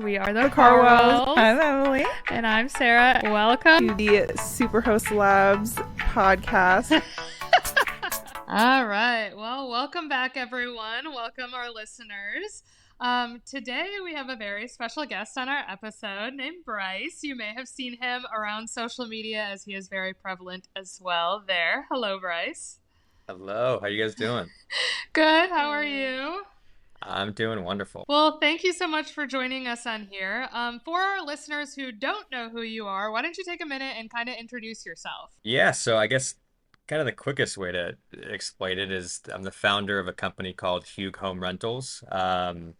We are the Carwells. Carwells. I'm Emily. And I'm Sarah. Welcome to the Superhost Labs podcast. All right. Well, welcome back, everyone. Welcome, our listeners. Today, we have a very special guest on our episode named Bryce. You may have seen him around social media as he is very prevalent as well there. Hello, Bryce. Hello. How you guys doing? Good. How are you? I'm doing wonderful. Well, thank you so much for joining us on here. For our listeners who don't know who you are, why don't you take a minute and kind of introduce yourself? Yeah, so I guess kind of the quickest way to explain it is I'm the founder of a company called Hygge Home Rentals. Kind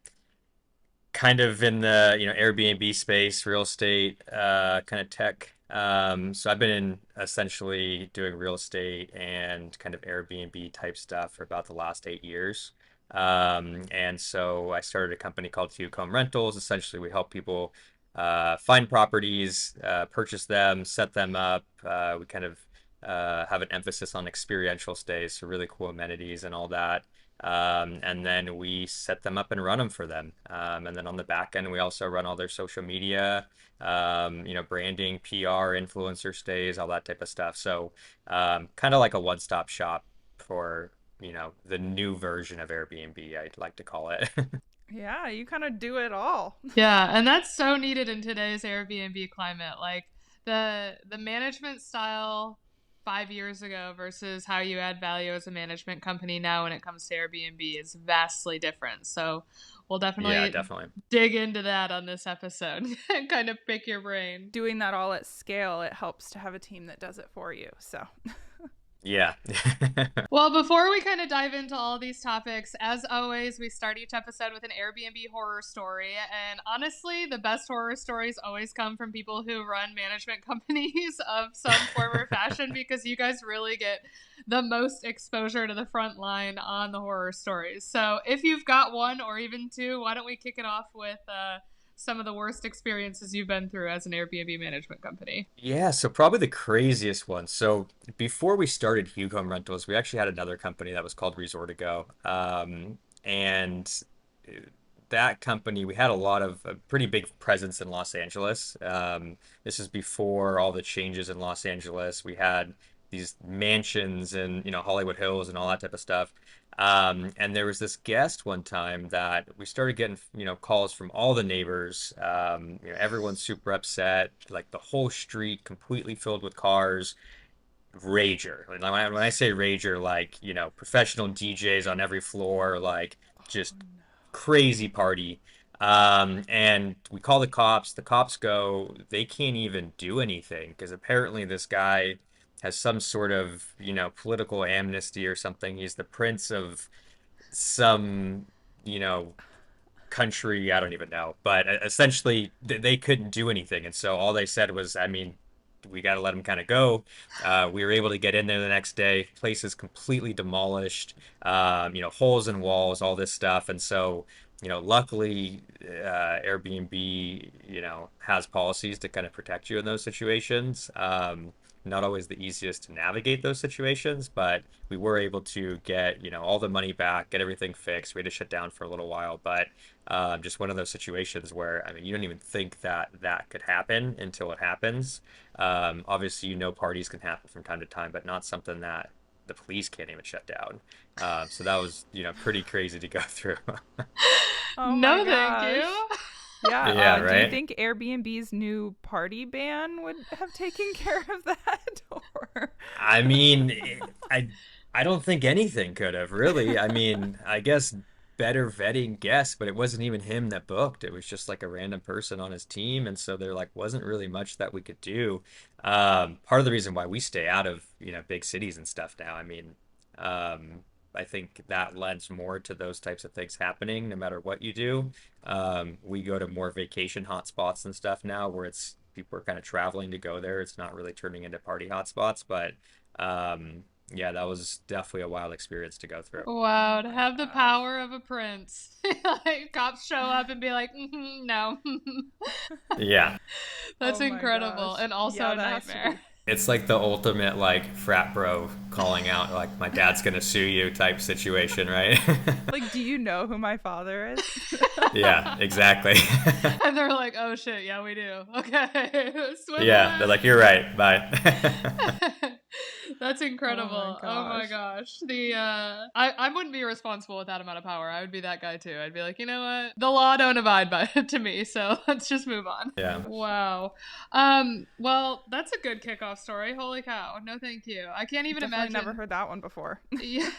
of in the, Airbnb space, real estate, kind of tech. So I've been in essentially doing real estate and kind of Airbnb type stuff for about the last 8 years. And so I started a company called Hygge Home Rentals. Essentially, we help people find properties, purchase them, set them up. We kind of have an emphasis on experiential stays, so really cool amenities and all that. And then we set them up and run them for them. And then on the back end, we also run all their social media, branding, PR, influencer stays, all that type of stuff. So kind of like a one-stop shop for, the new version of Airbnb, I'd like to call it. Yeah, you kind of do it all. Yeah, and that's so needed in today's Airbnb climate. Like the management style 5 years ago versus how you add value as a management company now when it comes to Airbnb is vastly different. So we'll definitely dig into that on this episode and kind of pick your brain. Doing that all at scale, it helps to have a team that does it for you. So Yeah. Well, before we kind of dive into all these topics, as always, we start each episode with an Airbnb horror story. And honestly, the best horror stories always come from people who run management companies of some form or fashion, because you guys really get the most exposure to the front line on the horror stories. So if you've got one or even two, why don't we kick it off with some of the worst experiences you've been through as an Airbnb management company? Yeah, so probably the craziest one. So before we started Hygge Home Rentals, we actually had another company that was called Resort to Go. And that company, we had a pretty big presence in Los Angeles. This is before all the changes in Los Angeles. We had these mansions in, Hollywood Hills and all that type of stuff. And there was this guest one time that we started getting, calls from all the neighbors. Everyone's super upset, like the whole street completely filled with cars. Rager. When I say rager, like, professional DJs on every floor, like just crazy party. And we call the cops. The cops go, they can't even do anything because apparently this guy has some sort of, political amnesty or something. He's the prince of some, country. I don't even know. But essentially, they couldn't do anything. And so all they said was, we got to let him kind of go. We were able to get in there the next day. Place is completely demolished, holes in walls, all this stuff. And so, luckily, Airbnb, has policies to kind of protect you in those situations. Not always the easiest to navigate those situations, but we were able to get, all the money back, get everything fixed. We had to shut down for a little while, but just one of those situations where, you don't even think that that could happen until it happens. Obviously, parties can happen from time to time, but not something that the police can't even shut down. So that was, pretty crazy to go through. Oh no, my thank you. gosh. Yeah, Yeah, Do right? you think Airbnb's new party ban would have taken care of that? Or I don't think anything could have really. I guess better vetting guess, but it wasn't even him that booked. It was just like a random person on his team, and so there like wasn't really much that we could do. Part of the reason why we stay out of, big cities and stuff now. I think that lends more to those types of things happening no matter what you do. We go to more vacation hotspots and stuff now where it's people are kind of traveling to go there. It's not really turning into party hotspots, but yeah, that was definitely a wild experience to go through. Wow, to have the power of a prince. Like, cops show up and be like, no. Yeah. That's Oh my incredible gosh. and also Yeah, a that has to nightmare. It's like the ultimate like frat bro calling out like my dad's gonna sue you type situation, right? Like, do you know who my father is? Yeah, exactly. And they're like, "Oh shit, yeah, we do." Okay, swim Yeah, they're like, away. you're right. Bye. That's Oh my incredible. Oh my gosh. gosh. I wouldn't be responsible with that amount of power. I would be that guy too. I'd be like, you know what? The law don't abide by it to me, so let's just move on. Yeah. Wow. Well, that's a good kickoff story. Holy cow. No thank you. I can't even Definitely never imagine. heard that one before. Yeah,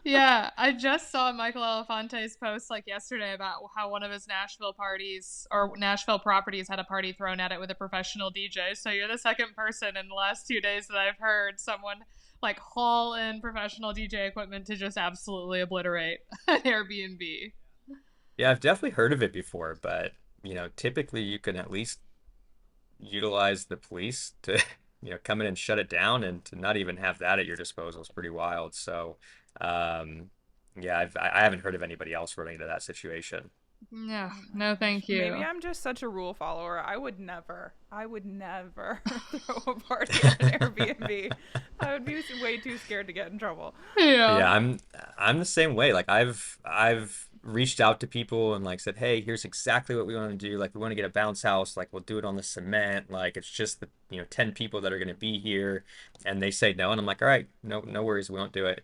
yeah. I just saw Michael Elefante's post like yesterday about how one of his Nashville parties or Nashville properties had a party thrown at it with a professional DJ. So you're the second person in the last 2 days that I've heard someone like haul in professional DJ equipment to just absolutely obliterate an Airbnb. Yeah, I've definitely heard of it before, but typically you can at least utilize the police to, come in and shut it down, and to not even have that at your disposal is pretty wild. So, um, yeah, I haven't heard of anybody else running into that situation. Yeah, Oh my no, gosh. thank Maybe you. I'm just such a rule follower. I would never throw a party at an Airbnb. I would be way too scared to get in trouble. Yeah. Yeah, I'm the same way. Like I've reached out to people and like said, "Hey, here's exactly what we want to do. Like we want to get a bounce house. Like we'll do it on the cement. Like it's just the, 10 people that are going to be here." And they say no, and I'm like, "All right, no worries, we won't do it."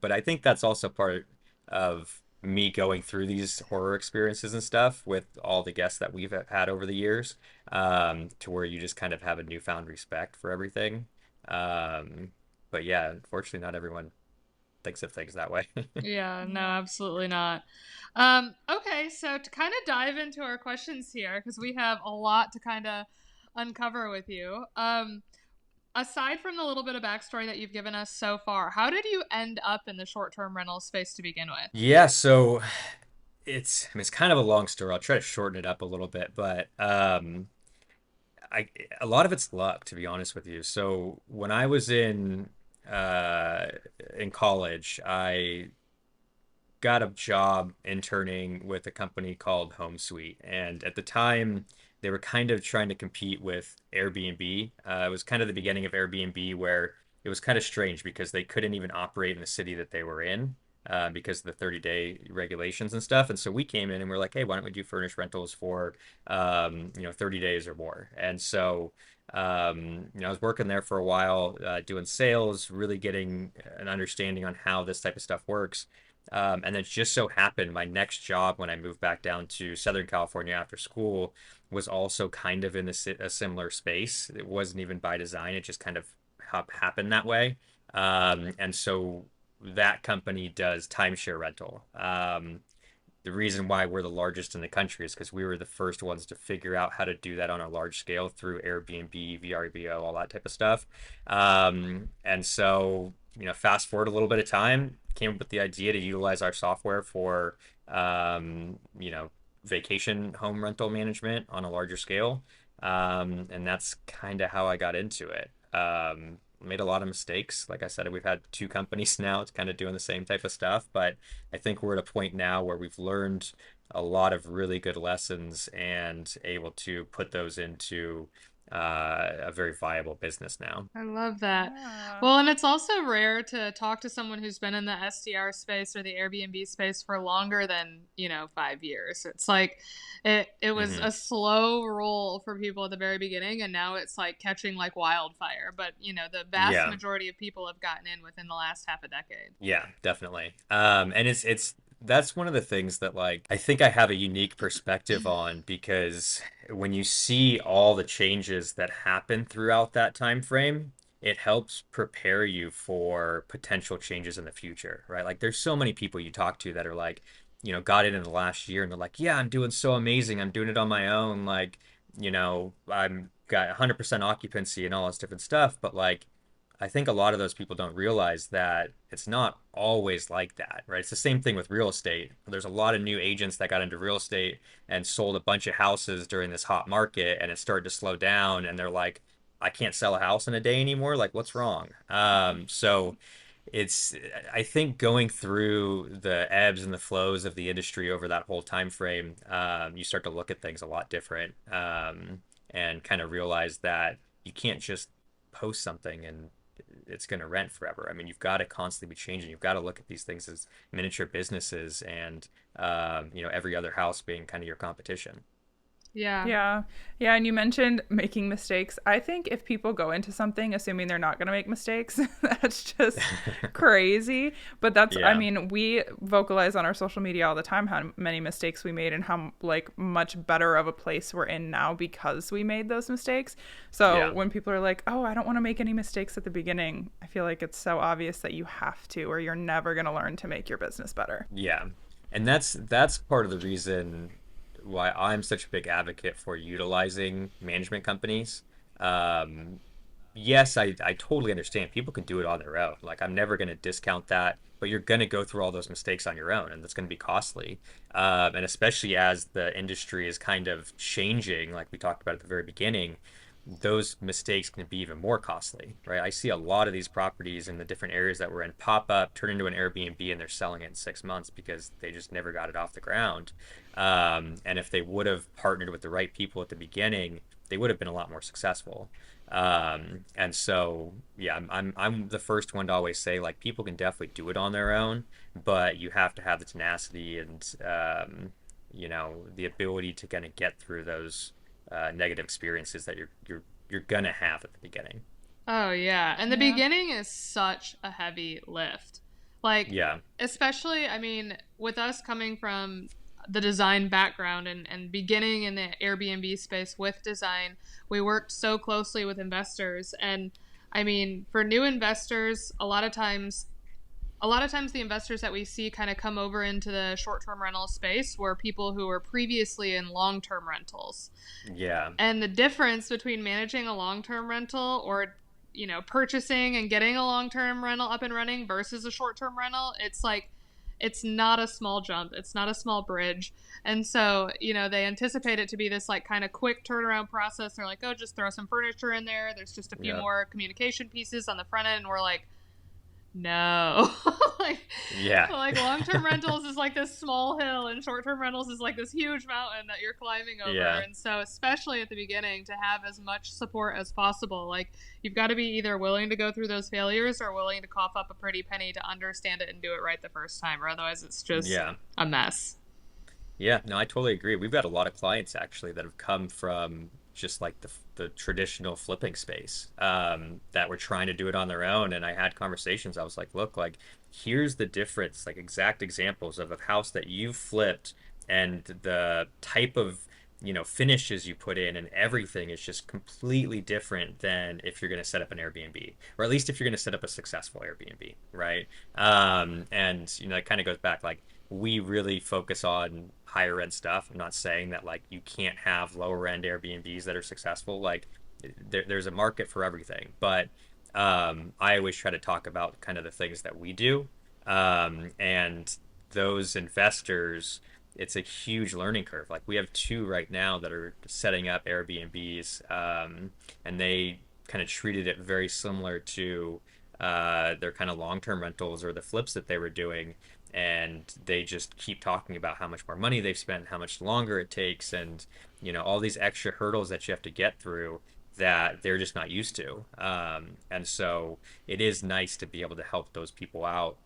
But I think that's also part of me going through these horror experiences and stuff with all the guests that we've had over the years, to where you just kind of have a newfound respect for everything. Um, but yeah, unfortunately, not everyone thinks of things that way. Yeah, no, absolutely not. Okay, so to kind of dive into our questions here, because we have a lot to kind of uncover with you. Aside from the little bit of backstory that you've given us so far, how did you end up in the short-term rental space to begin with? Yeah, so it's kind of a long story. I'll try to shorten it up a little bit, but I a lot of it's luck, to be honest with you. So when I was uh in college, I got a job interning with a company called Home Suite. And at the time, they were kind of trying to compete with Airbnb. It was kind of the beginning of Airbnb where it was kind of strange because they couldn't even operate in the city that they were in, because of the 30-day regulations and stuff. And so we came in and we're like, hey, why don't we do furnished rentals for 30 days or more? And so I was working there for a while, doing sales, really getting an understanding on how this type of stuff works. And then just so happened my next job when I moved back down to Southern California after school was also kind of in a similar space. It wasn't even by design, it just kind of happened that way. And so that company does timeshare rental. The reason why we're the largest in the country is because we were the first ones to figure out how to do that on a large scale through Airbnb, VRBO, all that type of stuff. And so, fast forward a little bit of time, came up with the idea to utilize our software for, vacation home rental management on a larger scale. And that's kind of how I got into it. Made a lot of mistakes. Like I said, we've had two companies now. It's kind of doing the same type of stuff, but I think we're at a point now where we've learned a lot of really good lessons and able to put those into a very viable business now. I love that. Yeah. Well, and it's also rare to talk to someone who's been in the SDR space or the Airbnb space for longer than, 5 years. It's like it was Hmm. a slow roll for people at the very beginning, and now it's like catching like wildfire. But, the vast Yeah. majority of people have gotten in within the last half a decade. Yeah, definitely. And it's that's one of the things that like I think I have a unique perspective on, because when you see all the changes that happen throughout that time frame, it helps prepare you for potential changes in the future, right? Like there's so many people you talk to that are like, got in the last year and they're like, "Yeah, I'm doing so amazing. I'm doing it on my own. Like, I'm got 100% occupancy and all this different stuff." But like I think a lot of those people don't realize that it's not always like that, right? It's the same thing with real estate. There's a lot of new agents that got into real estate and sold a bunch of houses during this hot market, and it started to slow down, and they're like, I can't sell a house in a day anymore. Like, what's wrong? So it's, I think going through the ebbs and the flows of the industry over that whole time frame, you start to look at things a lot different, and kind of realize that you can't just post something and it's going to rent forever. I mean, you've got to constantly be changing. You've got to look at these things as miniature businesses and, every other house being kind of your competition. Yeah. Yeah. Yeah. And you mentioned making mistakes. I think if people go into something assuming they're not going to make mistakes, that's just crazy. But that's, I Yeah. mean, we vocalize on our social media all the time how many mistakes we made and how, like, much better of a place we're in now because we made those mistakes. So Yeah. when people are like, oh, I don't want to make any mistakes at the beginning, I feel like it's so obvious that you have to, or you're never going to learn to make your business better. Yeah. And that's part of the reason why I'm such a big advocate for utilizing management companies. Um, yes, I totally understand. People can do it on their own. Like I'm never going to discount that, but you're going to go through all those mistakes on your own, and that's going to be costly. And especially as the industry is kind of changing, like we talked about at the very beginning, those mistakes can be even more costly, right? I see a lot of these properties in the different areas that we're in pop up, turn into an Airbnb, and they're selling it in 6 months because they just never got it off the ground. And if they would have partnered with the right people at the beginning, they would have been a lot more successful. And so, yeah, I'm the first one to always say like people can definitely do it on their own, but you have to have the tenacity and the ability to kind of get through those negative experiences that you're gonna have at the beginning. Oh yeah. And the Yeah. beginning is such a heavy lift. Like, Yeah, especially, I mean, with us coming from the design background and beginning in the Airbnb space with design, we worked so closely with investors. And I mean, for new investors, a lot of times the investors that we see kind of come over into the short-term rental space were people who were previously in long-term rentals. yeah, And the difference between managing a long-term rental or purchasing and getting a long-term rental up and running versus a short-term rental, it's like it's not a small jump, it's not a small bridge. And so they anticipate it to be this like kind of quick turnaround process. They're like, oh, just throw some furniture in there, there's just a few yeah, more communication pieces on the front end. And we're like, no. like yeah, like long-term rentals is like this small hill and short-term rentals is like this huge mountain that you're climbing over. yeah, And so especially at the beginning, to have as much support as possible, like you've got to be either willing to go through those failures or willing to cough up a pretty penny to understand it and do it right the first time, or otherwise it's just yeah. a mess. Yeah, no, I totally agree. We've got a lot of clients actually that have come from just like the traditional flipping space that were trying to do it on their own. And I had conversations. I was like, look, like here's the difference, like exact examples of a house that you've flipped and the type of finishes you put in and everything is just completely different than if you're going to set up an Airbnb, or at least if you're going to set up a successful Airbnb, right? And it kind of goes back like we really focus on higher end stuff. I'm not saying that like you can't have lower end Airbnbs that are successful. Like there's a market for everything, but I always try to talk about kind of the things that we do, and those investors. It's a huge learning curve. Like we have two right now that are setting up Airbnbs, and they kind of treated it very similar to their kind of long-term rentals or the flips that they were doing, and they just keep talking about how much more money they've spent, how much longer it takes, and all these extra hurdles that you have to get through that they're just not used to. And so it is nice to be able to help those people out.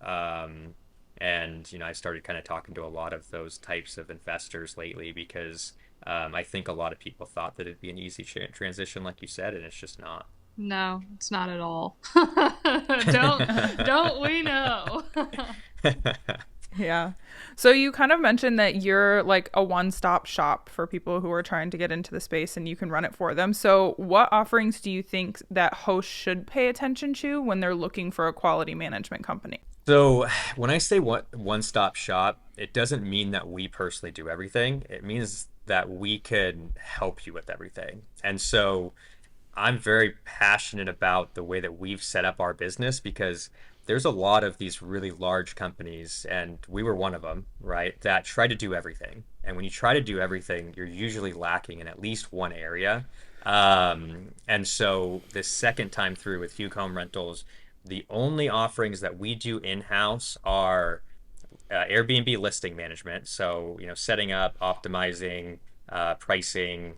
And I started kind of talking to a lot of those types of investors lately because I think a lot of people thought that it'd be an easy transition, like you said, and it's just not. No, it's not at all. Don't we know? Yeah. So you kind of mentioned that you're like a one-stop shop for people who are trying to get into the space and you can run it for them. So what offerings do you think that hosts should pay attention to when they're looking for a quality management company? So when I say one-stop shop, it doesn't mean that we personally do everything. It means that we can help you with everything. And so I'm very passionate about the way that we've set up our business because there's a lot of these really large companies, and we were one of them, right, that try to do everything. And when you try to do everything, you're usually lacking in at least one area. And so the second time through with Hugh Home Rentals, the only offerings that we do in-house are Airbnb listing management. So, setting up, optimizing, pricing,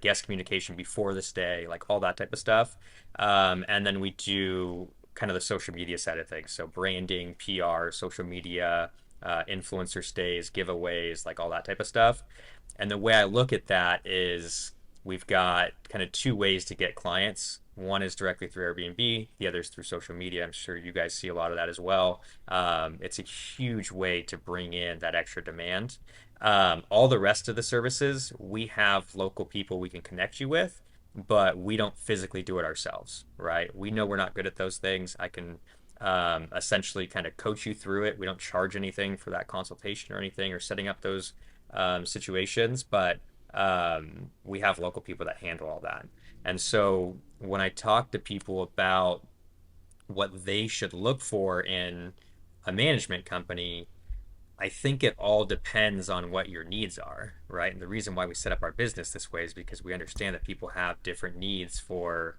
guest communication before the stay, like all that type of stuff. And then we do kind of the social media side of things. So branding, PR, social media, influencer stays, giveaways, like all that type of stuff. And the way I look at that is we've got kind of two ways to get clients. One is directly through Airbnb, the other is through social media. I'm sure you guys see a lot of that as well. It's a huge way to bring in that extra demand. All the rest of the services, we have local people we can connect you with, but we don't physically do it ourselves, right? We know we're not good at those things. I can essentially kind of coach you through it. We don't charge anything for that consultation or anything or setting up those situations, but we have local people that handle all that. And so when I talk to people about what they should look for in a management company, I think it all depends on what your needs are, right? And the reason why we set up our business this way is because we understand that people have different needs for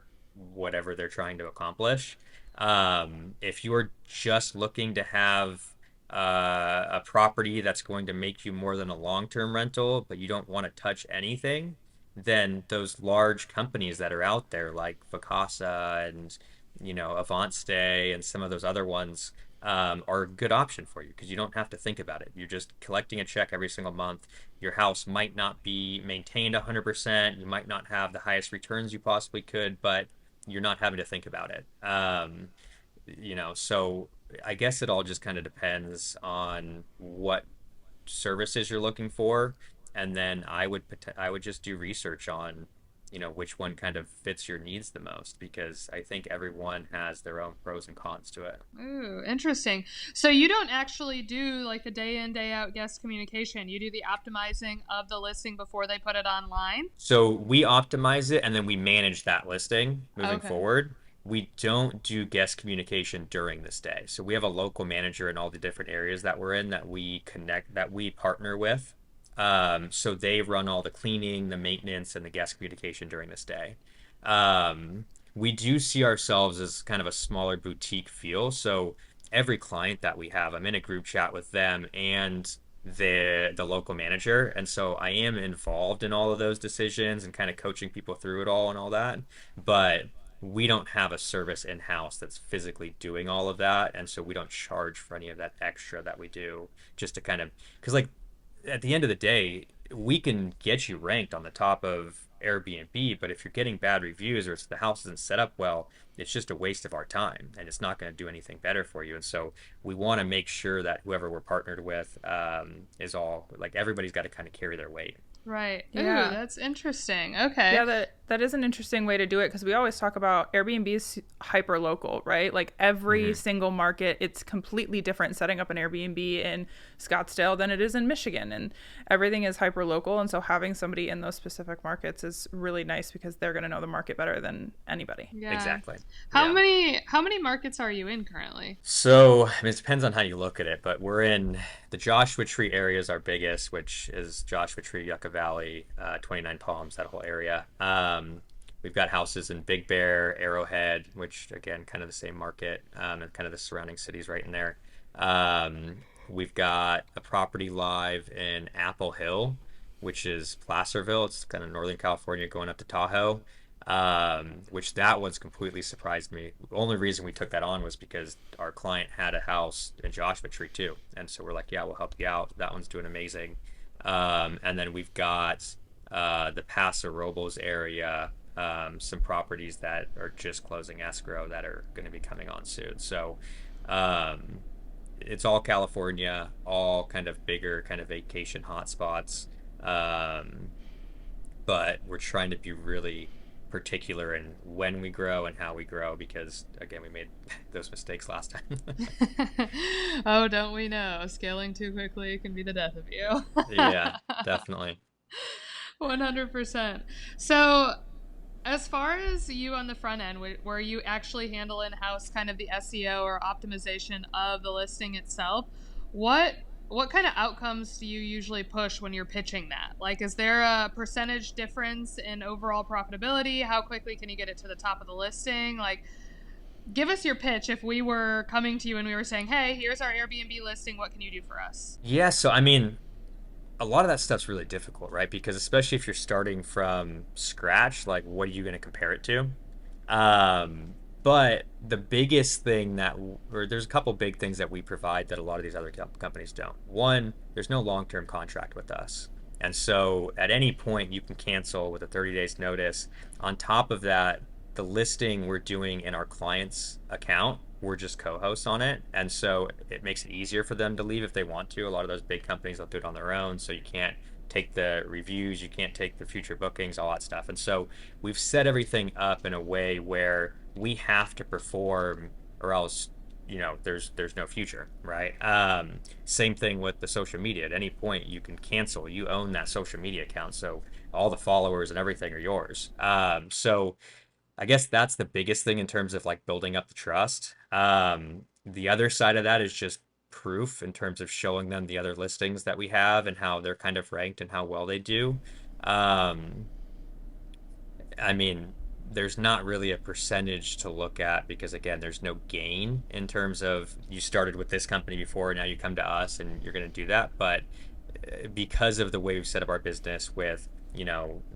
whatever they're trying to accomplish. If you're just looking to have a property that's going to make you more than a long-term rental, but you don't want to touch anything, then those large companies that are out there like Vacasa and Avant Stay and some of those other ones are a good option for you because you don't have to think about it. You're just collecting a check every single month. Your house might not be maintained 100%. You might not have the highest returns you possibly could, but you're not having to think about it. So I guess it all just kind of depends on what services you're looking for, and then I would just do research on which one kind of fits your needs the most because I think everyone has their own pros and cons to it. Ooh, interesting. So you don't actually do like the day in, day out guest communication. You do the optimizing of the listing before they put it online? So we optimize it and then we manage that listing moving Okay. forward. We don't do guest communication during the stay. So we have a local manager in all the different areas that we're in that we connect, that we partner with. So they run all the cleaning, the maintenance, and the guest communication during the stay. We do see ourselves as kind of a smaller boutique feel. So every client that we have, I'm in a group chat with them and the local manager, and so I am involved in all of those decisions and kind of coaching people through it all and all that. But we don't have a service in house that's physically doing all of that, and so we don't charge for any of that extra that we do just to kind of because like at the end of the day, we can get you ranked on the top of Airbnb, but if you're getting bad reviews or if the house isn't set up well, it's just a waste of our time and it's not going to do anything better for you. And so we want to make sure that whoever we're partnered with is all like everybody's got to kind of carry their weight. Right. Ooh, Yeah. that's interesting. Okay. Yeah, that is an interesting way to do it because we always talk about Airbnb is hyper local, right? Like every Mm-hmm. single market, it's completely different setting up an Airbnb in Scottsdale than it is in Michigan, and everything is hyper local. And so having somebody in those specific markets is really nice because they're going to know the market better than anybody. Yeah. Exactly. How Yeah. many markets are you in currently? So, I mean, it depends on how you look at it, but we're in the Joshua Tree area is our biggest, which is Joshua Tree, Yucca Valley, 29 Palms, that whole area. We've got houses in Big Bear, Arrowhead, which again, kind of the same market, and kind of the surrounding cities right in there. We've got a property live in Apple Hill, which is Placerville. It's kind of Northern California going up to Tahoe, which that one's completely surprised me. The only reason we took that on was because our client had a house in Joshua Tree too. And so we're like, yeah, we'll help you out. That one's doing amazing. And then we've got the Paso Robles area, some properties that are just closing escrow that are going to be coming on soon. So um, it's all California, all kind of bigger kind of vacation hotspots. Um, but we're trying to be really particular in when we grow and how we grow because again we made those mistakes last time. Oh, don't we know? Scaling too quickly can be the death of you. Yeah, definitely. 100%. So, as far as you on the front end, where you actually handle in-house kind of the SEO or optimization of the listing itself, what what kind of outcomes do you usually push when you're pitching that? Like, is there a percentage difference in overall profitability? How quickly can you get it to the top of the listing? Like, give us your pitch if we were coming to you and we were saying, hey, here's our Airbnb listing. What can you do for us? Yeah, so I mean a lot of that stuff's really difficult, right? Because especially if you're starting from scratch, like what are you going to compare it to? Um, but the biggest thing that, or there's a couple big things that we provide that a lot of these other companies don't. One, there's no long-term contract with us. And so at any point you can cancel with a 30 days notice. On top of that, the listing we're doing in our client's account, we're just co-hosts on it. And so it makes it easier for them to leave if they want to. A lot of those big companies will do it on their own. So you can't take the reviews, you can't take the future bookings, all that stuff. And so we've set everything up in a way where we have to perform or else there's no future, right? Same thing with the social media. At any point you can cancel, you own that social media account, so all the followers and everything are yours. So I guess that's the biggest thing in terms of like building up the trust. The other side of that is just proof in terms of showing them the other listings that we have and how they're kind of ranked and how well they do. um, I mean, there's not really a percentage to look at because again, there's no gain in terms of you started with this company before, now you come to us and you're going to do that. But because of the way we've set up our business with,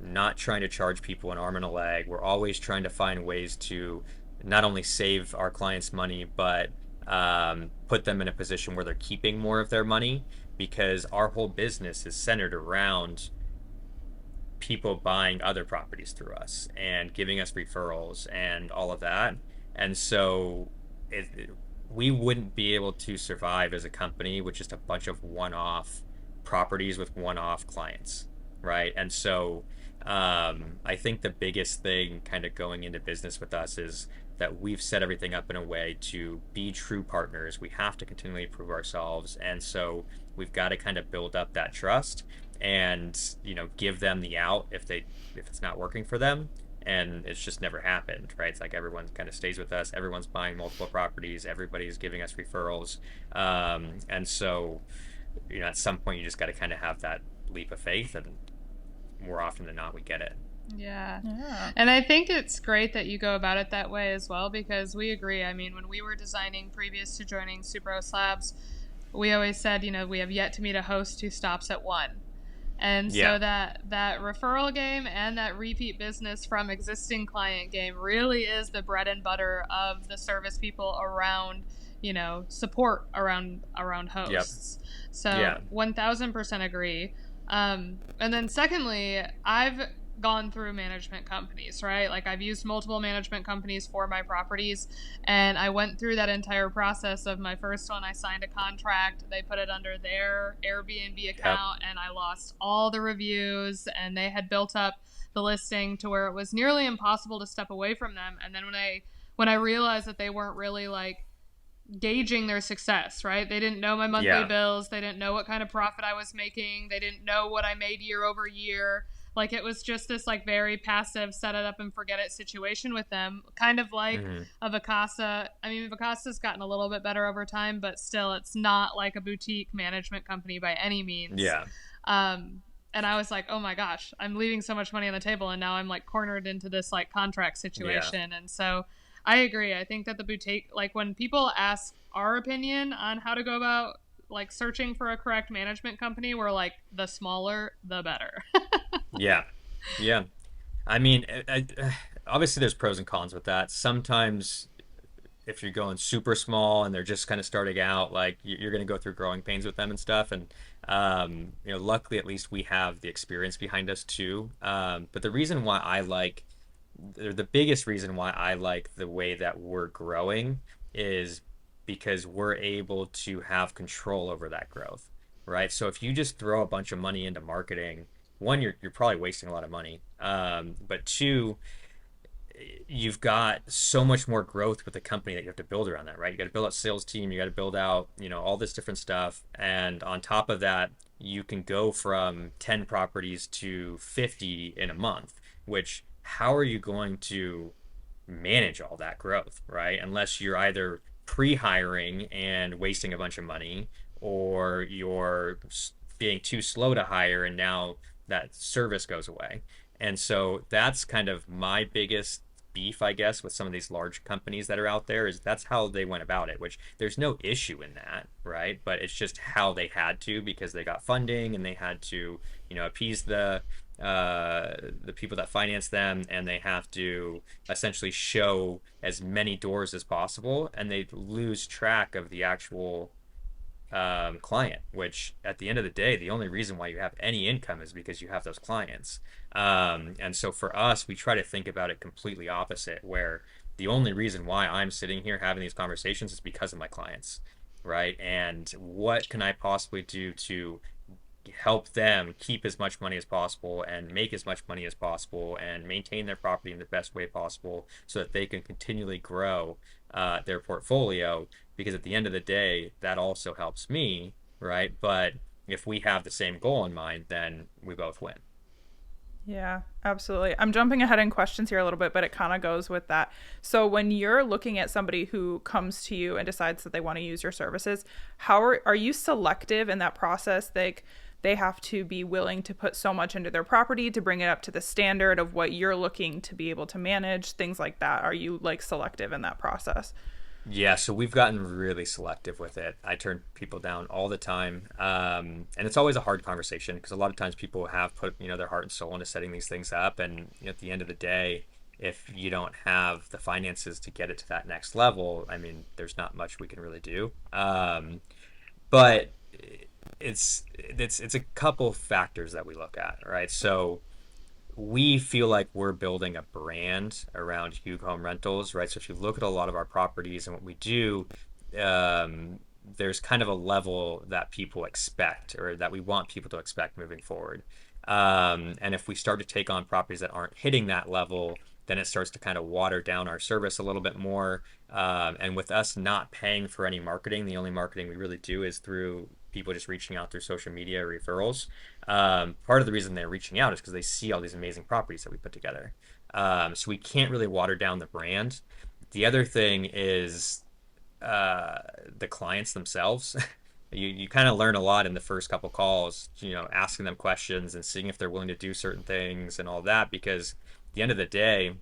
not trying to charge people an arm and a leg, we're always trying to find ways to not only save our clients money, but put them in a position where they're keeping more of their money because our whole business is centered around people buying other properties through us and giving us referrals and all of that. And so we wouldn't be able to survive as a company with just a bunch of one-off properties with one-off clients, right? And so I think the biggest thing kind of going into business with us is that we've set everything up in a way to be true partners. We have to continually prove ourselves. And so we've got to kind of build up that trust and give them the out if it's not working for them. And it's just never happened, right? It's like everyone kind of stays with us, everyone's buying multiple properties, everybody's giving us referrals. And so at some point you just got to kind of have that leap of faith, and more often than not we get it. Yeah. Yeah. And I think it's great that you go about it that way as well, because we agree. I mean, when we were designing previous to joining Super Labs, we always said, we have yet to meet a host who stops at one. And Yeah. so that referral game and that repeat business from existing client game really is the bread and butter of the service people around, support around Yep. hosts. So Yeah. 1000% agree. And then secondly, I've gone through management companies, right? Like I've used multiple management companies for my properties, and I went through that entire process of my first one. I signed a contract, they put it under their Airbnb Yep. account, and I lost all the reviews, and they had built up the listing to where it was nearly impossible to step away from them. And then when I realized that they weren't really like gauging their success, right? They didn't know my monthly Yeah. bills. They didn't know what kind of profit I was making. They didn't know what I made year over year. Like it was just this like very passive set it up and forget it situation with them. Kind of like Hmm. a Vacasa. I mean, Vacasa's gotten a little bit better over time, but still it's not like a boutique management company by any means. Yeah. And I was like, oh my gosh, I'm leaving so much money on the table, and now I'm like cornered into this like contract Yeah. situation. And so I agree. I think that the boutique, like when people ask our opinion on how to go about like searching for a correct management company, we're like, the smaller, the better. Yeah. Yeah. I mean, obviously there's pros and cons with that. Sometimes if you're going super small and they're just kind of starting out, like you're going to go through growing pains with them and stuff. And luckily at least we have the experience behind us too. But the biggest reason why I like the way that we're growing is because we're able to have control over that growth, right? So if you just throw a bunch of money into marketing, one, you're probably wasting a lot of money. But two, you've got so much more growth with the company that you have to build around that, right? You got to build out sales team, you got to build out, all this different stuff. And on top of that, you can go from 10 properties to 50 in a month, which how are you going to manage all that growth, right? Unless you're either pre-hiring and wasting a bunch of money, or you're being too slow to hire and now that service goes away. And so that's kind of my biggest beef, I guess, with some of these large companies that are out there is that's how they went about it, which there's no issue in that, right? But it's just how they had to because they got funding and they had to, appease the people that finance them, and they have to essentially show as many doors as possible, and they lose track of the actual client, which at the end of the day, the only reason why you have any income is because you have those clients. And so for us, we try to think about it completely opposite, where the only reason why I'm sitting here having these conversations is because of my clients, right? And what can I possibly do to help them keep as much money as possible and make as much money as possible and maintain their property in the best way possible so that they can continually grow their portfolio, because at the end of the day that also helps me, right? But if we have the same goal in mind, then we both win. Yeah, absolutely. I'm jumping ahead in questions here a little bit, but it kind of goes with that. So when you're looking at somebody who comes to you and decides that they want to use your services, how are you selective in that process? They have to be willing to put so much into their property to bring it up to the standard of what you're looking to be able to manage, things like that. Are you like selective in that process? Yeah, so we've gotten really selective with it. I turn people down all the time, and it's always a hard conversation because a lot of times people have put their heart and soul into setting these things up, and at the end of the day, if you don't have the finances to get it to that next level, I mean, there's not much we can really do. But it's a couple factors that we look at, right? So we feel like we're building a brand around Hughe Home Rentals, right? So if you look at a lot of our properties and what we do, there's kind of a level that people expect or that we want people to expect moving forward. And if we start to take on properties that aren't hitting that level, then it starts to kind of water down our service a little bit more. And with us not paying for any marketing, the only marketing we really do is through people just reaching out through social media referrals. Part of the reason they're reaching out is because they see all these amazing properties that we put together. So we can't really water down the brand. The other thing is the clients themselves. You kind of learn a lot in the first couple calls, asking them questions and seeing if they're willing to do certain things and all that, because at the end of the day,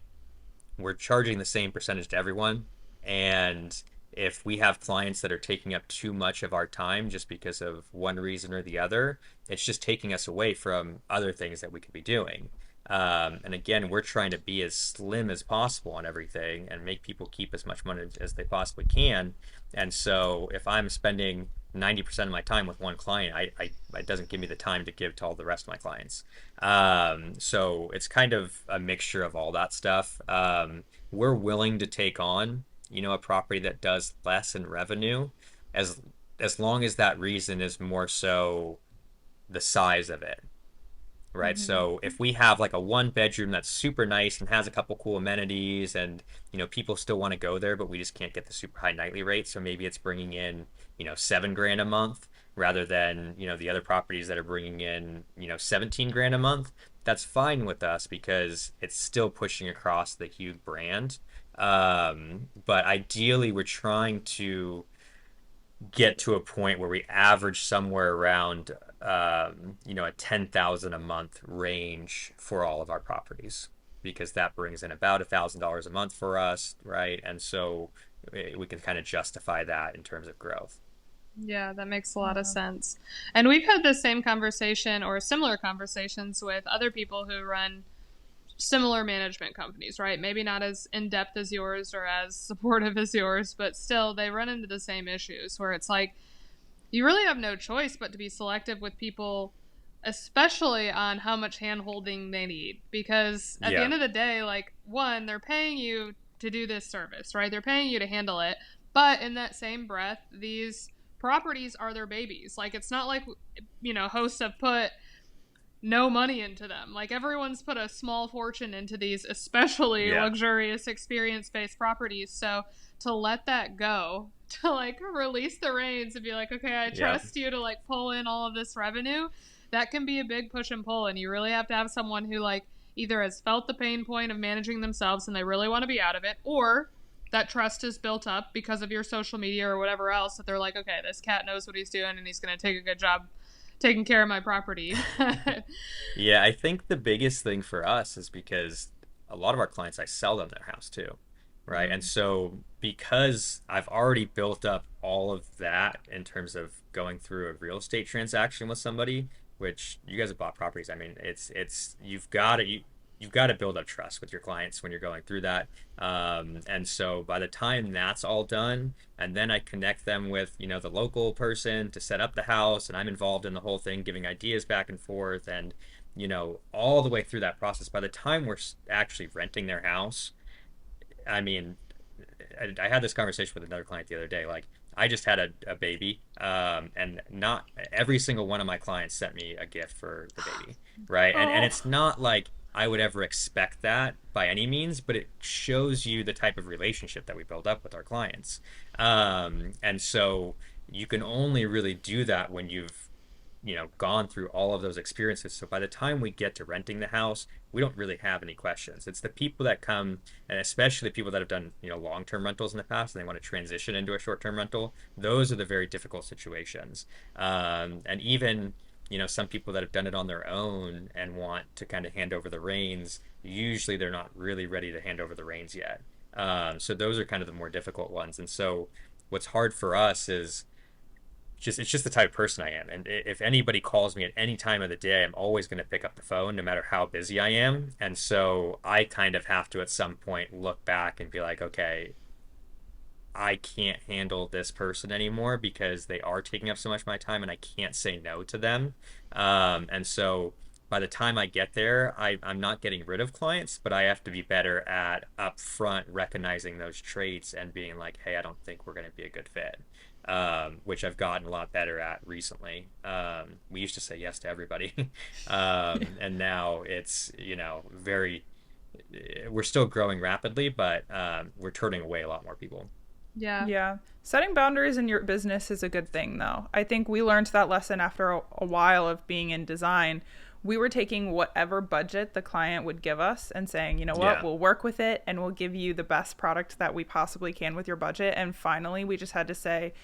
we're charging the same percentage to everyone. And if we have clients that are taking up too much of our time just because of one reason or the other, it's just taking us away from other things that we could be doing. And again, we're trying to be as slim as possible on everything and make people keep as much money as they possibly can. And so if I'm spending 90% of my time with one client, it doesn't give me the time to give to all the rest of my clients. So it's kind of a mixture of all that stuff. We're willing to take on, a property that does less in revenue, as as long as that reason is more so the size of it, right? Mm-hmm. So if we have like a one bedroom that's super nice and has a couple cool amenities, and people still want to go there, but we just can't get the super high nightly rate, so maybe it's bringing in 7 grand a month rather than the other properties that are bringing in 17 grand a month. That's fine with us because it's still pushing across the Hughe brand. But ideally, we're trying to get to a point where we average somewhere around a 10,000 a month range for all of our properties, because that brings in about $1,000 a month for us, right? And so we can kind of justify that in terms of growth. Yeah, that makes a lot of Yeah. sense. And we've had the same conversation or similar conversations with other people who run similar management companies, right? Maybe not as in depth as yours or as supportive as yours, but still they run into the same issues where it's like you really have no choice but to be selective with people, especially on how much hand holding they need. Because at the Yeah. end of the day, like, one, they're paying you to do this service, right? They're paying you to handle it. But in that same breath, these properties are their babies. Like, it's not like, hosts have put no money into them. Like, everyone's put a small fortune into these, especially Yeah. luxurious experience based properties. So to let that go, to like release the reins and be like, okay, I Yeah. trust you to like pull in all of this revenue, that can be a big push and pull. And you really have to have someone who like either has felt the pain point of managing themselves and they really want to be out of it, or that trust is built up because of your social media or whatever else, that they're like, okay, this cat knows what he's doing and he's going to take a good job taking care of my property. Yeah, I think the biggest thing for us is because a lot of our clients, I sell them their house too, right? And Mm. so because I've already built up all of that in terms of going through a real estate transaction with somebody, which you guys have bought properties. I mean, it's you've got to build up trust with your clients when you're going through that. And so by the time that's all done, and then I connect them with, the local person to set up the house, and I'm involved in the whole thing, giving ideas back and forth, and all the way through that process. By the time we're actually renting their house, I mean, I had this conversation with another client the other day. Like, I just had a baby, and not every single one of my clients sent me a gift for the baby, right? And Oh. it's not like I would ever expect that by any means, but it shows you the type of relationship that we build up with our clients. And so you can only really do that when you've gone through all of those experiences. So by the time we get to renting the house, we don't really have any questions. It's the people that come, and especially the people that have done long-term rentals in the past, and they want to transition into a short-term rental. Those are the very difficult situations. And even some people that have done it on their own and want to kind of hand over the reins, usually they're not really ready to hand over the reins yet. So those are kind of the more difficult ones. And so what's hard for us is it's just the type of person I am. And if anybody calls me at any time of the day, I'm always going to pick up the phone, no matter how busy I am. And so I kind of have to at some point look back and be like, okay, I can't handle this person anymore because they are taking up so much of my time, and I can't say no to them. And so by the time I get there, I'm not getting rid of clients, but I have to be better at upfront recognizing those traits and being like, hey, I don't think we're going to be a good fit. Which I've gotten a lot better at recently. We used to say yes to everybody, and now it's very. We're still growing rapidly, but we're turning away a lot more people. Yeah. Yeah. Setting boundaries in your business is a good thing, though. I think we learned that lesson after a while of being in design. We were taking whatever budget the client would give us and saying, you know what, Yeah. we'll work with it and we'll give you the best product that we possibly can with your budget. And finally, we just had to say,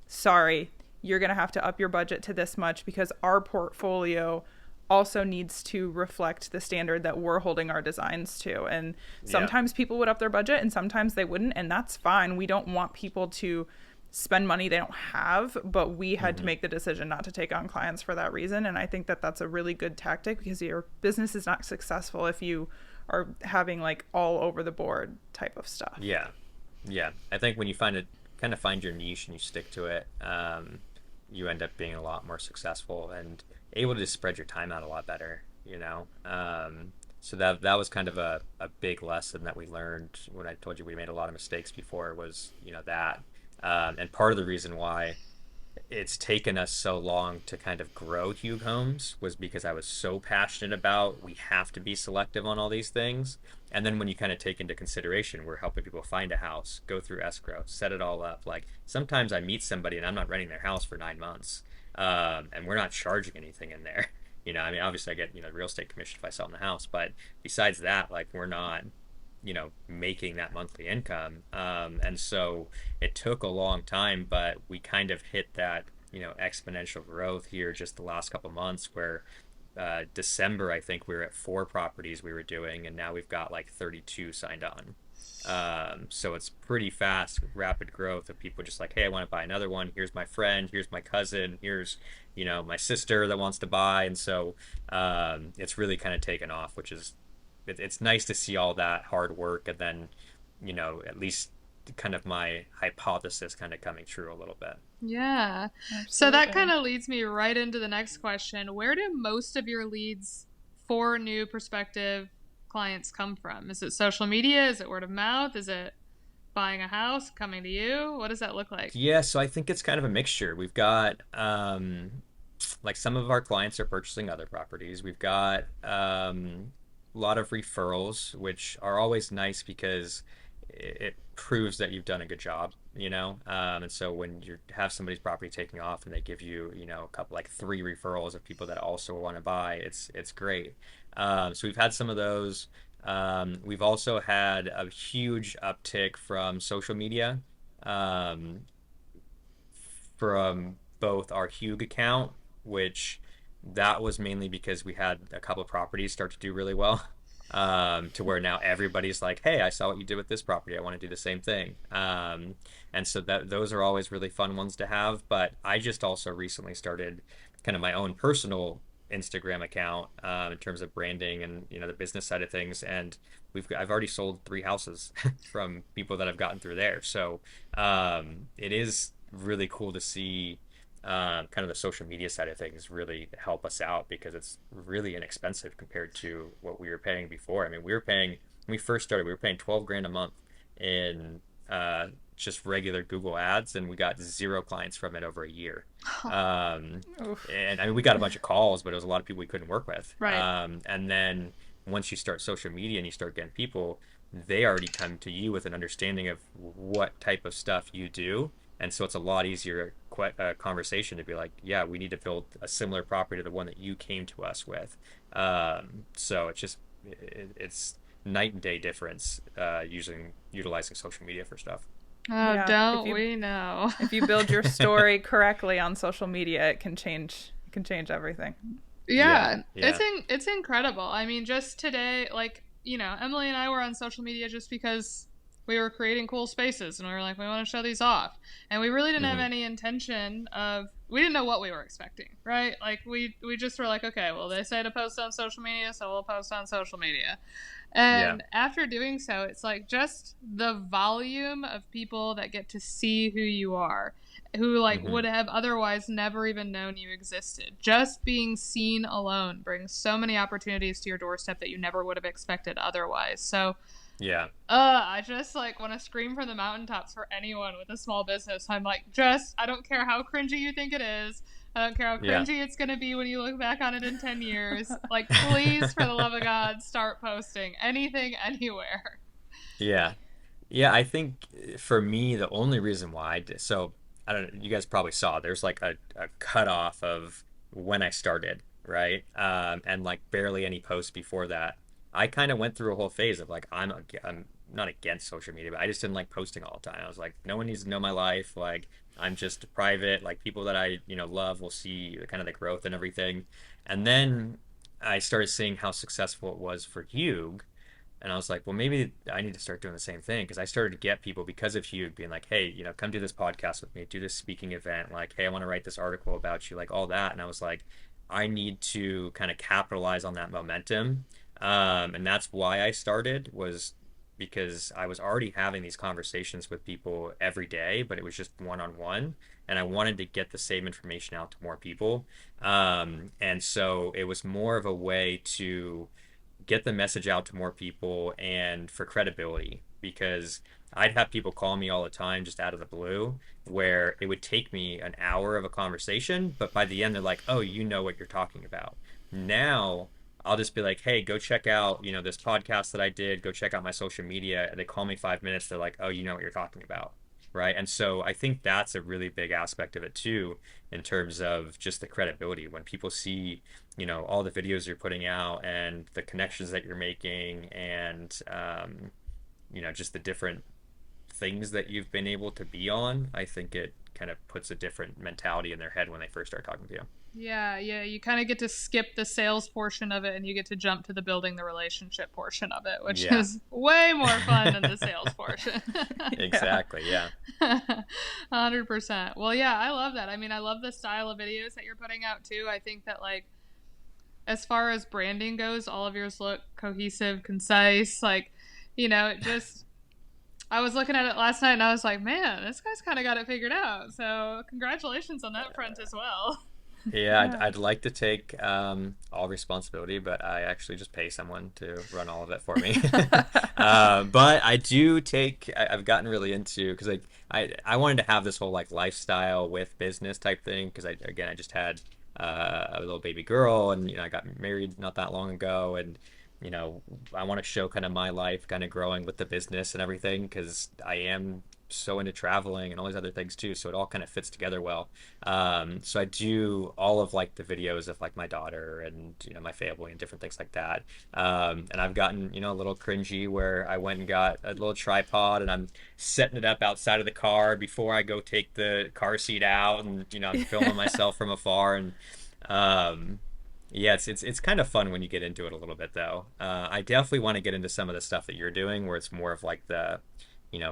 sorry, you're going to have to up your budget to this much because our portfolio also needs to reflect the standard that we're holding our designs to. And Yeah. sometimes people would up their budget and sometimes they wouldn't. And that's fine. We don't want people to spend money they don't have, but we had to Hmm. make the decision not to take on clients for that reason. And I think that that's a really good tactic because your business is not successful if you are having like all over the board type of stuff. Yeah. Yeah. I think when you kind of find your niche and you stick to it, you end up being a lot more successful and able to just spread your time out a lot better, so that was kind of a big lesson that we learned when I told you we made a lot of mistakes before was, that. And part of the reason why it's taken us so long to kind of grow Hugh Homes was because I was so passionate about we have to be selective on all these things. And then when you kind of take into consideration, we're helping people find a house, go through escrow, set it all up. Like sometimes I meet somebody and I'm not renting their house for 9 months, and we're not charging anything in there. I mean, obviously I get real estate commission if I sell them the house, but besides that, like we're not making that monthly income. And so it took a long time, but we kind of hit that, exponential growth here just the last couple months where December, I think we were at 4 properties we were doing, and now we've got like 32 signed on. So it's pretty fast, rapid growth of people just like, hey, I want to buy another one. Here's my friend. Here's my cousin. Here's, my sister that wants to buy. And so it's really kind of taken off, which is it's nice to see all that hard work and then at least kind of my hypothesis kind of coming true a little bit. Yeah. So that kind Absolutely. of leads me right into the next question. Where do most of your leads for new prospective clients come from? Is it social media? Is it word of mouth? Is it buying a house, coming to you? What does that look like? Yeah, so I think it's kind of a mixture. We've got like some of our clients are purchasing other properties. We've got a lot of referrals, which are always nice because it proves that you've done a good job, and so when you have somebody's property taking off and they give you, a couple like 3 referrals of people that also want to buy, it's great. So we've had some of those. We've also had a huge uptick from social media, um, from both our Hygge which that was mainly because we had a couple of properties start to do really well. to where now everybody's like, hey, I saw what you did with this property. I want to do the same thing. And so that those are always really fun ones to have. But I just also recently started kind of my own personal Instagram account in terms of branding and the business side of things. And I've already sold 3 houses from people that I've gotten through there. So it is really cool to see kind of the social media side of things really help us out because it's really inexpensive compared to what we were paying before. I mean, when we first started, we were paying 12 grand a month in just regular Google ads, and we got 0 clients from it over a year. Oof. And I mean, we got a bunch of calls, but it was a lot of people we couldn't work with. Right. And then once you start social media and you start getting people, they already come to you with an understanding of what type of stuff you do. And so it's a lot easier conversation to be like, yeah, we need to build a similar property to the one that you came to us with. So it's night and day difference utilizing social media for stuff. Oh, Yeah, don't we know? if you build your story correctly on social media, it can change everything. Yeah, Yeah, yeah. it's incredible. I mean, just today, like, Emily and I were on social media just because we were creating cool spaces and we were like, we want to show these off. And we really didn't have Hmm. any intention of we didn't know what we were expecting, right? Like we just were like, okay, well, they say to post on social media, so we'll post on social media. Yeah. And after doing so, it's like just the volume of people that get to see who you are, who like Hmm. would have otherwise never even known you existed. Just being seen alone brings so many opportunities to your doorstep that you never would have expected otherwise. So, Yeah. I just like want to scream from the mountaintops for anyone with a small business. I'm like, just I don't care how cringy you think it is. I don't care how Yeah. cringy it's going to be when you look back on it in 10 years. Like, please, for the love of God, start posting anything, anywhere. Yeah. Yeah, I think for me, the only reason why so I don't know, you guys probably saw there's like a cutoff of when I started, right? And like barely any posts before that. I kind of went through a whole phase of like I'm not against social media, but I just didn't like posting all the time. I was like, no one needs to know my life. Like I'm just private. Like people that I love will see kind of the growth and everything. And then I started seeing how successful it was for Hugh, and I was like, well, maybe I need to start doing the same thing because I started to get people because of Hugh being like, hey, come do this podcast with me, do this speaking event. Like, hey, I want to write this article about you, like all that. And I was like, I need to kind of capitalize on that momentum. And that's why I started was because I was already having these conversations with people every day, but it was just one on one. And I wanted to get the same information out to more people. And so it was more of a way to get the message out to more people and for credibility because I'd have people call me all the time just out of the blue where it would take me an hour of a conversation, but by the end they're like, "Oh, you know what you're talking about." Now, I'll just be like, "Hey, go check out, this podcast that I did. Go check out my social media." And they call me 5 minutes, they're like, "Oh, you know what you're talking about." Right? And so I think that's a really big aspect of it too in terms of just the credibility when people see all the videos you're putting out and the connections that you're making and just the different things that you've been able to be on. I think it kind of puts a different mentality in their head when they first start talking to you. Yeah, yeah, you kind of get to skip the sales portion of it and you get to jump to the building the relationship portion of it, which Yeah. is way more fun than the sales portion. Yeah. Exactly. Yeah. 100%. Well, yeah, I love that. I mean, I love the style of videos that you're putting out too. I think that, like, as far as branding goes, all of yours look cohesive, concise. Like, it just. I was looking at it last night and I was like, man, this guy's kind of got it figured out. So, congratulations on that front as well. Yeah, I'd, Yeah. I'd like to take all responsibility, but I actually just pay someone to run all of it for me. But I do I've gotten really into because I wanted to have this whole like lifestyle with business type thing because I just had a little baby girl and I got married not that long ago and you know I want to show kind of my life kind of growing with the business and everything because I am so into traveling and all these other things too, so it all kind of fits together well. So I do all of like the videos of like my daughter and my family and different things like that. And I've gotten a little cringy where I went and got a little tripod and I'm setting it up outside of the car before I go take the car seat out and I'm filming myself from afar and um, Yeah, it's kind of fun when you get into it a little bit though. I definitely want to get into some of the stuff that you're doing where it's more of like the,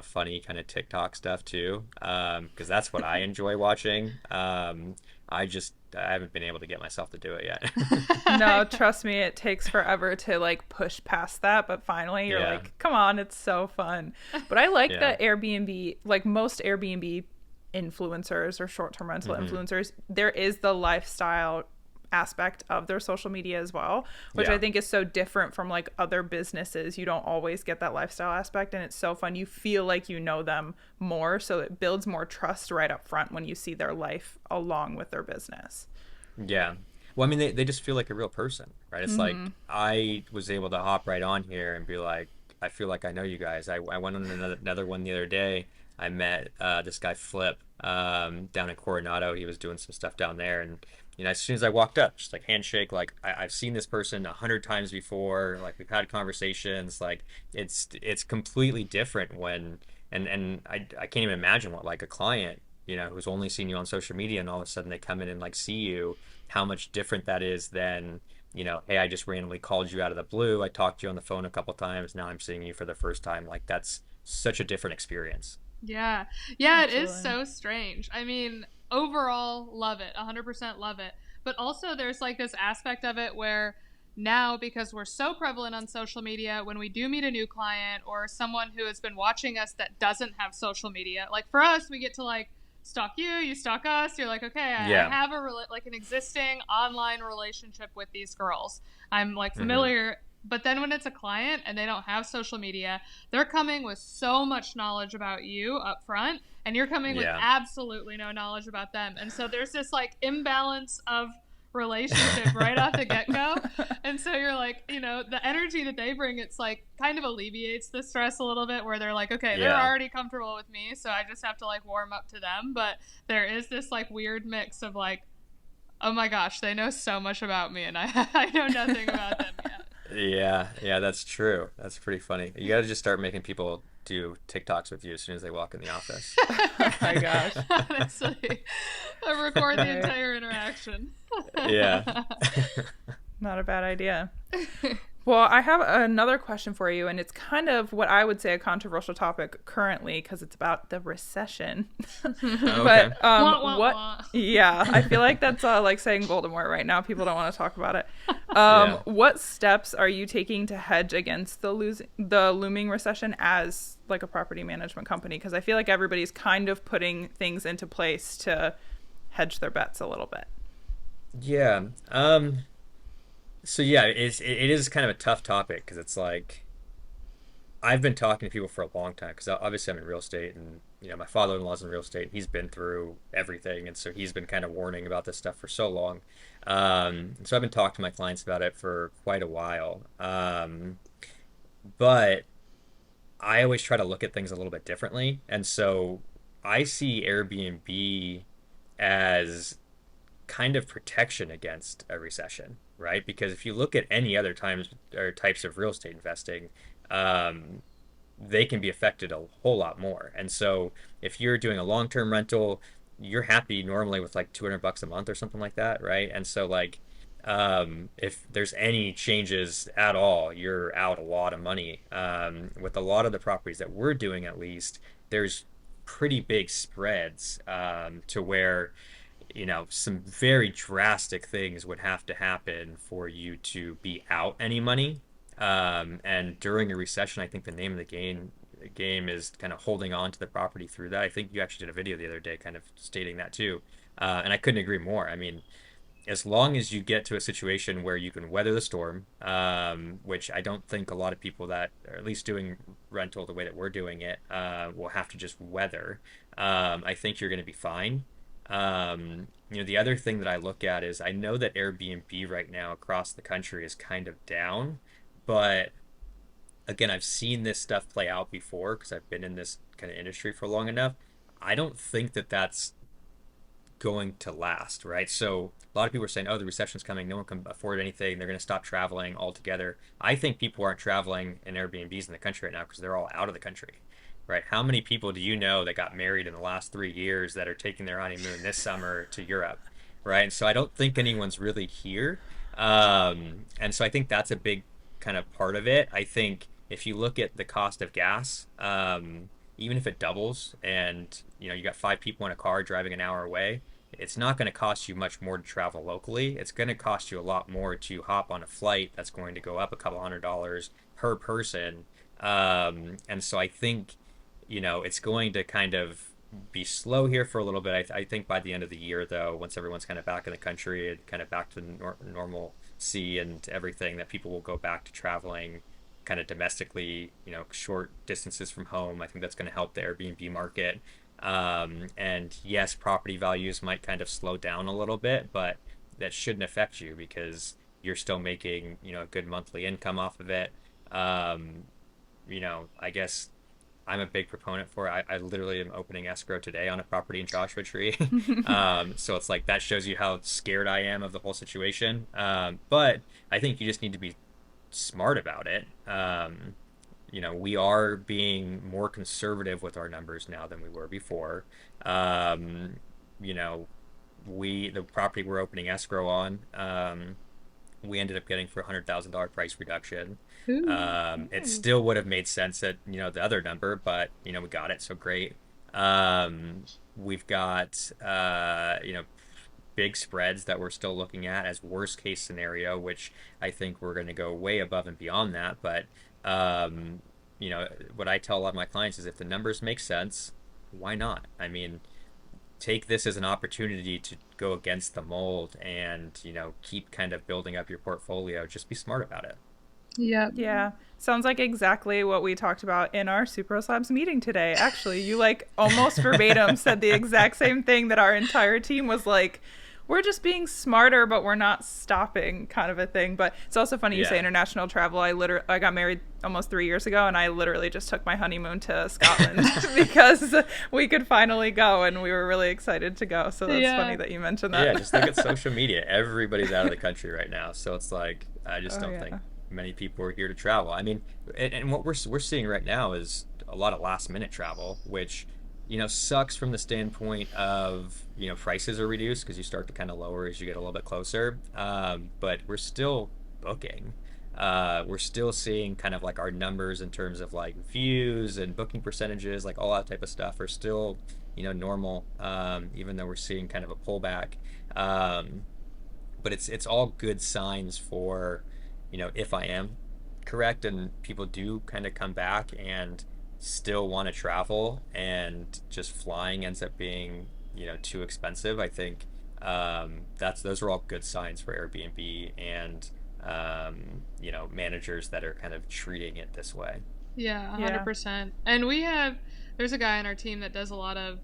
funny kind of TikTok stuff too. Because that's what I enjoy watching. I haven't been able to get myself to do it yet. No, trust me, it takes forever to like push past that, but finally you're Yeah, like, come on, it's so fun. But I like yeah. that Airbnb, like most Airbnb influencers or short-term rental Hmm. influencers, there is the lifestyle aspect of their social media as well, which I Yeah. think is so different from like other businesses. You don't always get that lifestyle aspect, and it's so fun. You feel like you know them more, so it builds more trust right up front when you see their life along with their business. Yeah. Well, I mean, they just feel like a real person, right? It's like I was able to hop right on here and be like, I feel like I know you guys. I went on another one the other day. I met this guy Flip down in Coronado. He was doing some stuff down there, and as soon as I walked up, just like handshake, like I've seen this person 100 times before. Like we've had conversations. Like it's completely different when and I can't even imagine what like a client who's only seen you on social media and all of a sudden they come in and like see you, how much different that is than, hey, I just randomly called you out of the blue. I talked to you on the phone a couple times. Now I'm seeing you for the first time. Like that's such a different experience. Yeah. Yeah, it is Absolutely. so strange. I mean, overall, love it. 100% love it. But also, there's like this aspect of it where now, because we're so prevalent on social media, when we do meet a new client or someone who has been watching us that doesn't have social media, like for us, we get to like stalk you, you stalk us. You're like, okay, I Yeah. have like an existing online relationship with these girls. I'm like Hmm. familiar. But then when it's a client and they don't have social media, they're coming with so much knowledge about you up front, and you're coming with Yeah. absolutely no knowledge about them. And so there's this like imbalance of relationship right off the get go. And so you're like, the energy that they bring, it's like kind of alleviates the stress a little bit where they're like, okay, they're Yeah. already comfortable with me. So I just have to like warm up to them. But there is this like weird mix of like, oh my gosh, they know so much about me and I know nothing about them yet. Yeah. Yeah. That's true. That's pretty funny. You got to just start making people do TikToks with you as soon as they walk in the office. Oh my gosh. Honestly, I record the Right. entire interaction. Yeah. Not a bad idea. Well, I have another question for you, and it's kind of what I would say a controversial topic currently because it's about the recession. Oh, okay. But Wah, wah, what? wah. Yeah, I feel like that's like saying Voldemort right now. People don't want to talk about it. Yeah. What steps are you taking to hedge against the looming recession as like a property management company? Because I feel like everybody's kind of putting things into place to hedge their bets a little bit. Yeah. So yeah, it is kind of a tough topic because it's like I've been talking to people for a long time because obviously I'm in real estate and my father-in-law's in real estate. He's been through everything and so he's been kind of warning about this stuff for so long. So I've been talking to my clients about it for quite a while. But I always try to look at things a little bit differently, and so I see Airbnb as kind of protection against a recession, right? Because if you look at any other times or types of real estate investing, um, they can be affected a whole lot more. And so if you're doing a long-term rental, you're happy normally with like 200 bucks a month or something like that, right? And so like if there's any changes at all, you're out a lot of money. With a lot of the properties that we're doing, at least, there's pretty big spreads to where some very drastic things would have to happen for you to be out any money. And during a recession, I think the name of the game is kind of holding on to the property through that. I think you actually did a video the other day kind of stating that too. And I couldn't agree more. I mean, as long as you get to a situation where you can weather the storm, which I don't think a lot of people that are at least doing rental the way that we're doing it will have to just weather. I think you're going to be fine. The other thing that I look at is I know that Airbnb right now across the country is kind of down, but again, I've seen this stuff play out before because I've been in this kind of industry for long enough. I don't think that that's going to last, right? So a lot of people are saying, "Oh, the recession's coming. No one can afford anything. They're going to stop traveling altogether." I think people aren't traveling in Airbnbs in the country right now because they're all out of the country, right? How many people do you know that got married in the last 3 years that are taking their honeymoon this summer to Europe, right? And so I don't think anyone's really here. And so I think that's a big kind of part of it. I think if you look at the cost of gas, even if it doubles and you got 5 people in a car driving an hour away, it's not going to cost you much more to travel locally. It's going to cost you a lot more to hop on a flight that's going to go up a couple $100 per person. And so I think, it's going to kind of be slow here for a little bit. I think by the end of the year, though, once everyone's kind of back in the country and kind of back to normalcy and everything, that people will go back to traveling kind of domestically, short distances from home. I think that's going to help the Airbnb market. And yes, property values might kind of slow down a little bit, but that shouldn't affect you because you're still making, a good monthly income off of it. Um, I guess I'm a big proponent for it. I literally am opening escrow today on a property in Joshua Tree. So it's like that shows you how scared I am of the whole situation. But I think you just need to be smart about it. We are being more conservative with our numbers now than we were before. Um, you know, the property we're opening escrow on, we ended up getting for $100,000 price reduction. Ooh. It still would have made sense at the other number, but we got it, so great. We've got big spreads that we're still looking at as worst case scenario, which I think we're going to go way above and beyond that. But um, what I tell a lot of my clients is if the numbers make sense, why not? I mean, take this as an opportunity to go against the mold and keep kind of building up your portfolio. Just be smart about it. Yep. Yeah. Sounds like exactly what we talked about in our Super Labs meeting today. Actually, you like almost verbatim said the exact same thing that our entire team was like, we're just being smarter, but we're not stopping kind of a thing. But it's also funny you say Yeah. international travel. I got married almost 3 years ago and I literally just took my honeymoon to Scotland because we could finally go and we were really excited to go. So that's funny Yeah. that you mentioned Yeah, that. just look at social media. Everybody's out of the country right now, so it's like I just Oh don't think yeah. many people are here to travel. I mean, and what we're seeing right now is a lot of last minute travel, which sucks from the standpoint of prices are reduced because you start to kind of lower as you get a little bit closer. But we're still booking. We're still seeing kind of like our numbers in terms of like views and booking percentages, like all that type of stuff are still normal, even though we're seeing kind of a pullback. Um, but it's all good signs for if I am correct and people do kind of come back and still want to travel and just flying ends up being too expensive. I think those are all good signs for Airbnb and managers that are kind of treating it this way. Yeah, Yeah. 100%. And there's a guy on our team that does a lot of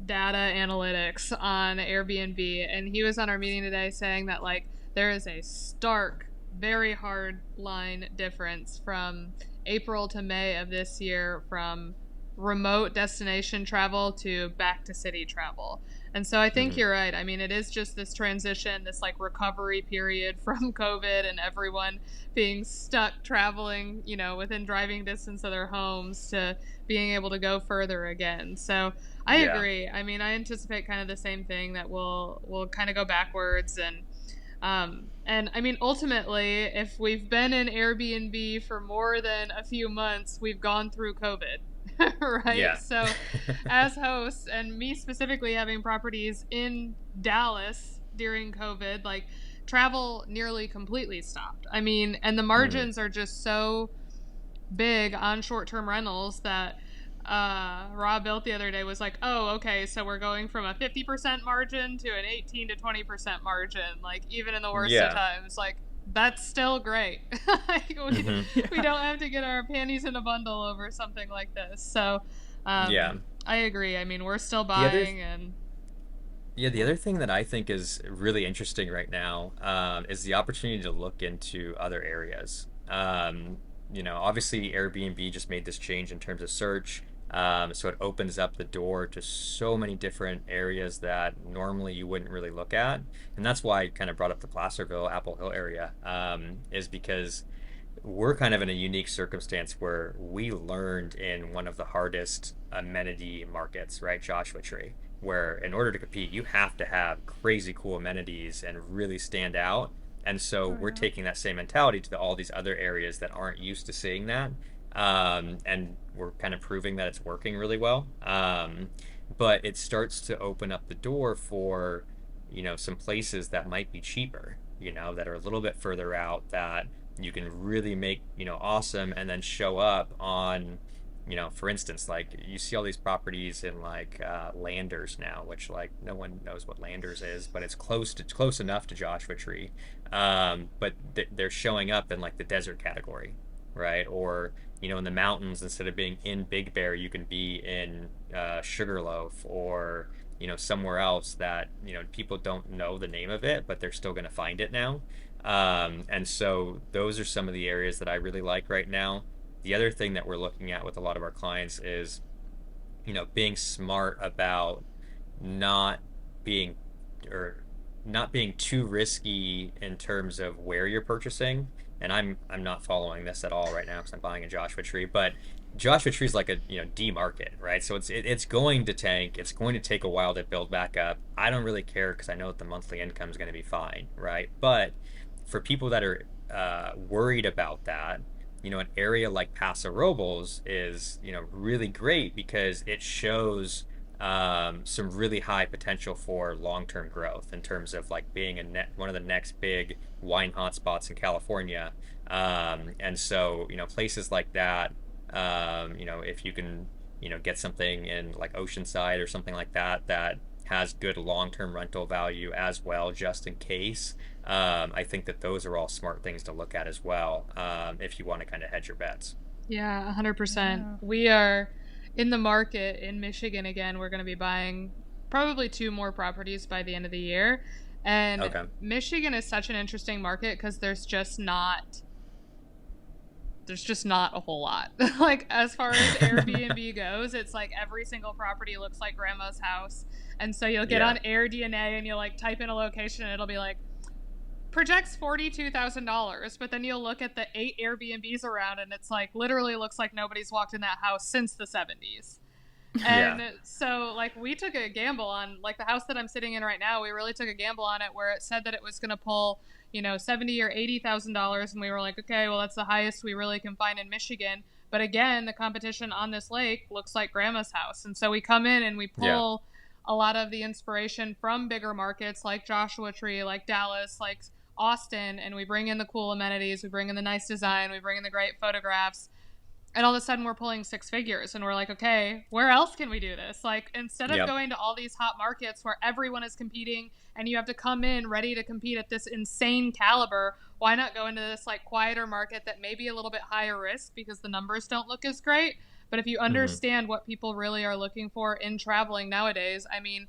data analytics on Airbnb, and he was on our meeting today saying that like there is a stark, very hard line difference from April to May of this year from remote destination travel to back to city travel. And so I think Hmm. you're right. I mean, it is just this transition, this like recovery period from COVID and everyone being stuck traveling, within driving distance of their homes to being able to go further again. So I Yeah. agree. I mean, I anticipate kind of the same thing that we'll kind of go backwards and I mean, ultimately, if we've been in Airbnb for more than a few months, we've gone through COVID, right? Yeah. So, as hosts, and me specifically having properties in Dallas during COVID, like travel nearly completely stopped. I mean, and the Hmm. margins are just so big on short-term rentals that Rob built the other day was like, oh, okay, so we're going from a 50% margin to an 18 to 20% margin, like even in the worst of Yeah. times, like that's still great. Like, Hmm. we Yeah. don't have to get our panties in a bundle over something like this. So um, Yeah. I agree. I mean, we're still The other buying and Yeah, the other thing that I think is really interesting right now is the opportunity to look into other areas. Obviously Airbnb just made this change in terms of search, so it opens up the door to so many different areas that normally you wouldn't really look at, and that's why I kind of brought up the Placerville, Apple Hill area, is because we're kind of in a unique circumstance where we learned in one of the hardest amenity markets, right? Joshua Tree, where in order to compete, you have to have crazy cool amenities and really stand out. And so Oh we're yeah. taking that same mentality to all these other areas that aren't used to seeing that. And we're kind of proving that it's working really well. But it starts to open up the door for, some places that might be cheaper, that are a little bit further out that you can really make, awesome and then show up on, for instance, like you see all these properties in like Landers now, which like no one knows what Landers is, but it's close enough to Joshua Tree. But they're showing up in like the desert category, right? Or in the mountains, instead of being in Big Bear, you can be in Sugarloaf, or somewhere else that people don't know the name of it, but they're still going to find it now. And so those are some of the areas that I really like right now. The other thing that we're looking at with a lot of our clients is, being smart about not being or not being too risky in terms of where you're purchasing. And I'm not following this at all right now because I'm buying a Joshua Tree, but Joshua Tree is like a D market, right? So it's going to tank. It's going to take a while to build back up. I don't really care because I know that the monthly income is going to be fine, right? But for people that are worried about that, an area like Paso Robles is really great because it shows some really high potential for long-term growth in terms of like being one of the next big wine hotspots in California. And so, places like that, if you can, get something in like Oceanside or something like that that has good long-term rental value as well, just in case. I think that those are all smart things to look at as well, if you want to kind of hedge your bets. Yeah, 100%. Yeah. We are in the market in Michigan again. We're going to be buying probably two more properties by the end of the year. And Okay. Michigan is such an interesting market because there's just not a whole lot. Like as far as Airbnb goes, it's like every single property looks like grandma's house. And so you'll get Yeah. on AirDNA and you'll like type in a location and it'll be like projects $42,000, but then you'll look at the 8 Airbnbs around and it's like literally looks like nobody's walked in that house since the 70s. Yeah. And so like we took a gamble on like the house that I'm sitting in right now. We really took a gamble on it where it said that it was going to pull, 70 or $80,000, and we were like, okay, well that's the highest we really can find in Michigan. But again, the competition on this lake looks like grandma's house. And so we come in and we Yeah. pull a lot of the inspiration from bigger markets like Joshua Tree, like Dallas, like Austin, and we bring in the cool amenities, we bring in the nice design, we bring in the great photographs, and all of a sudden we're pulling six figures and we're like, okay, where else can we do this? Like instead of Yep. going to all these hot markets where everyone is competing and you have to come in ready to compete at this insane caliber, why not go into this like quieter market that may be a little bit higher risk because the numbers don't look as great, but if you Hmm. understand what people really are looking for in traveling nowadays, I mean,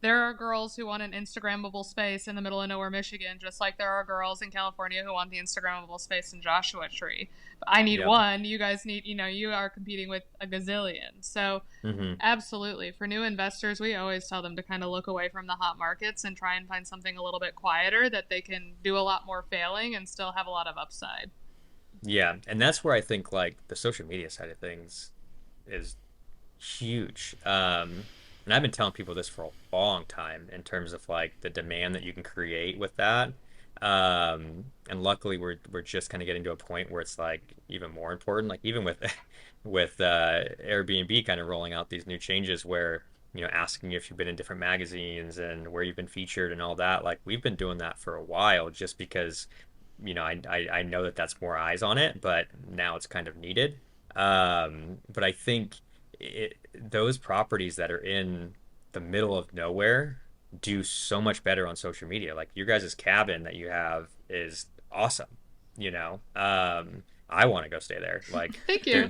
there are girls who want an Instagrammable space in the middle of nowhere, Michigan, just like there are girls in California who want the Instagrammable space in Joshua Tree. I need Yep. one. You guys need, you are competing with a gazillion. So, Hmm. absolutely. For new investors, we always tell them to kind of look away from the hot markets and try and find something a little bit quieter that they can do a lot more failing and still have a lot of upside. Yeah. And that's where I think like the social media side of things is huge. And I've been telling people this for a long time in terms of like the demand that you can create with that. And luckily we're just kind of getting to a point where it's like even more important. Like even with with Airbnb kind of rolling out these new changes where asking you if you've been in different magazines and where you've been featured and all that. Like we've been doing that for a while just because I know that that's more eyes on it, but now it's kind of needed. But I think those properties that are in the middle of nowhere do so much better on social media. Like your guys' cabin that you have is awesome. I want to go stay there. Like Thank you.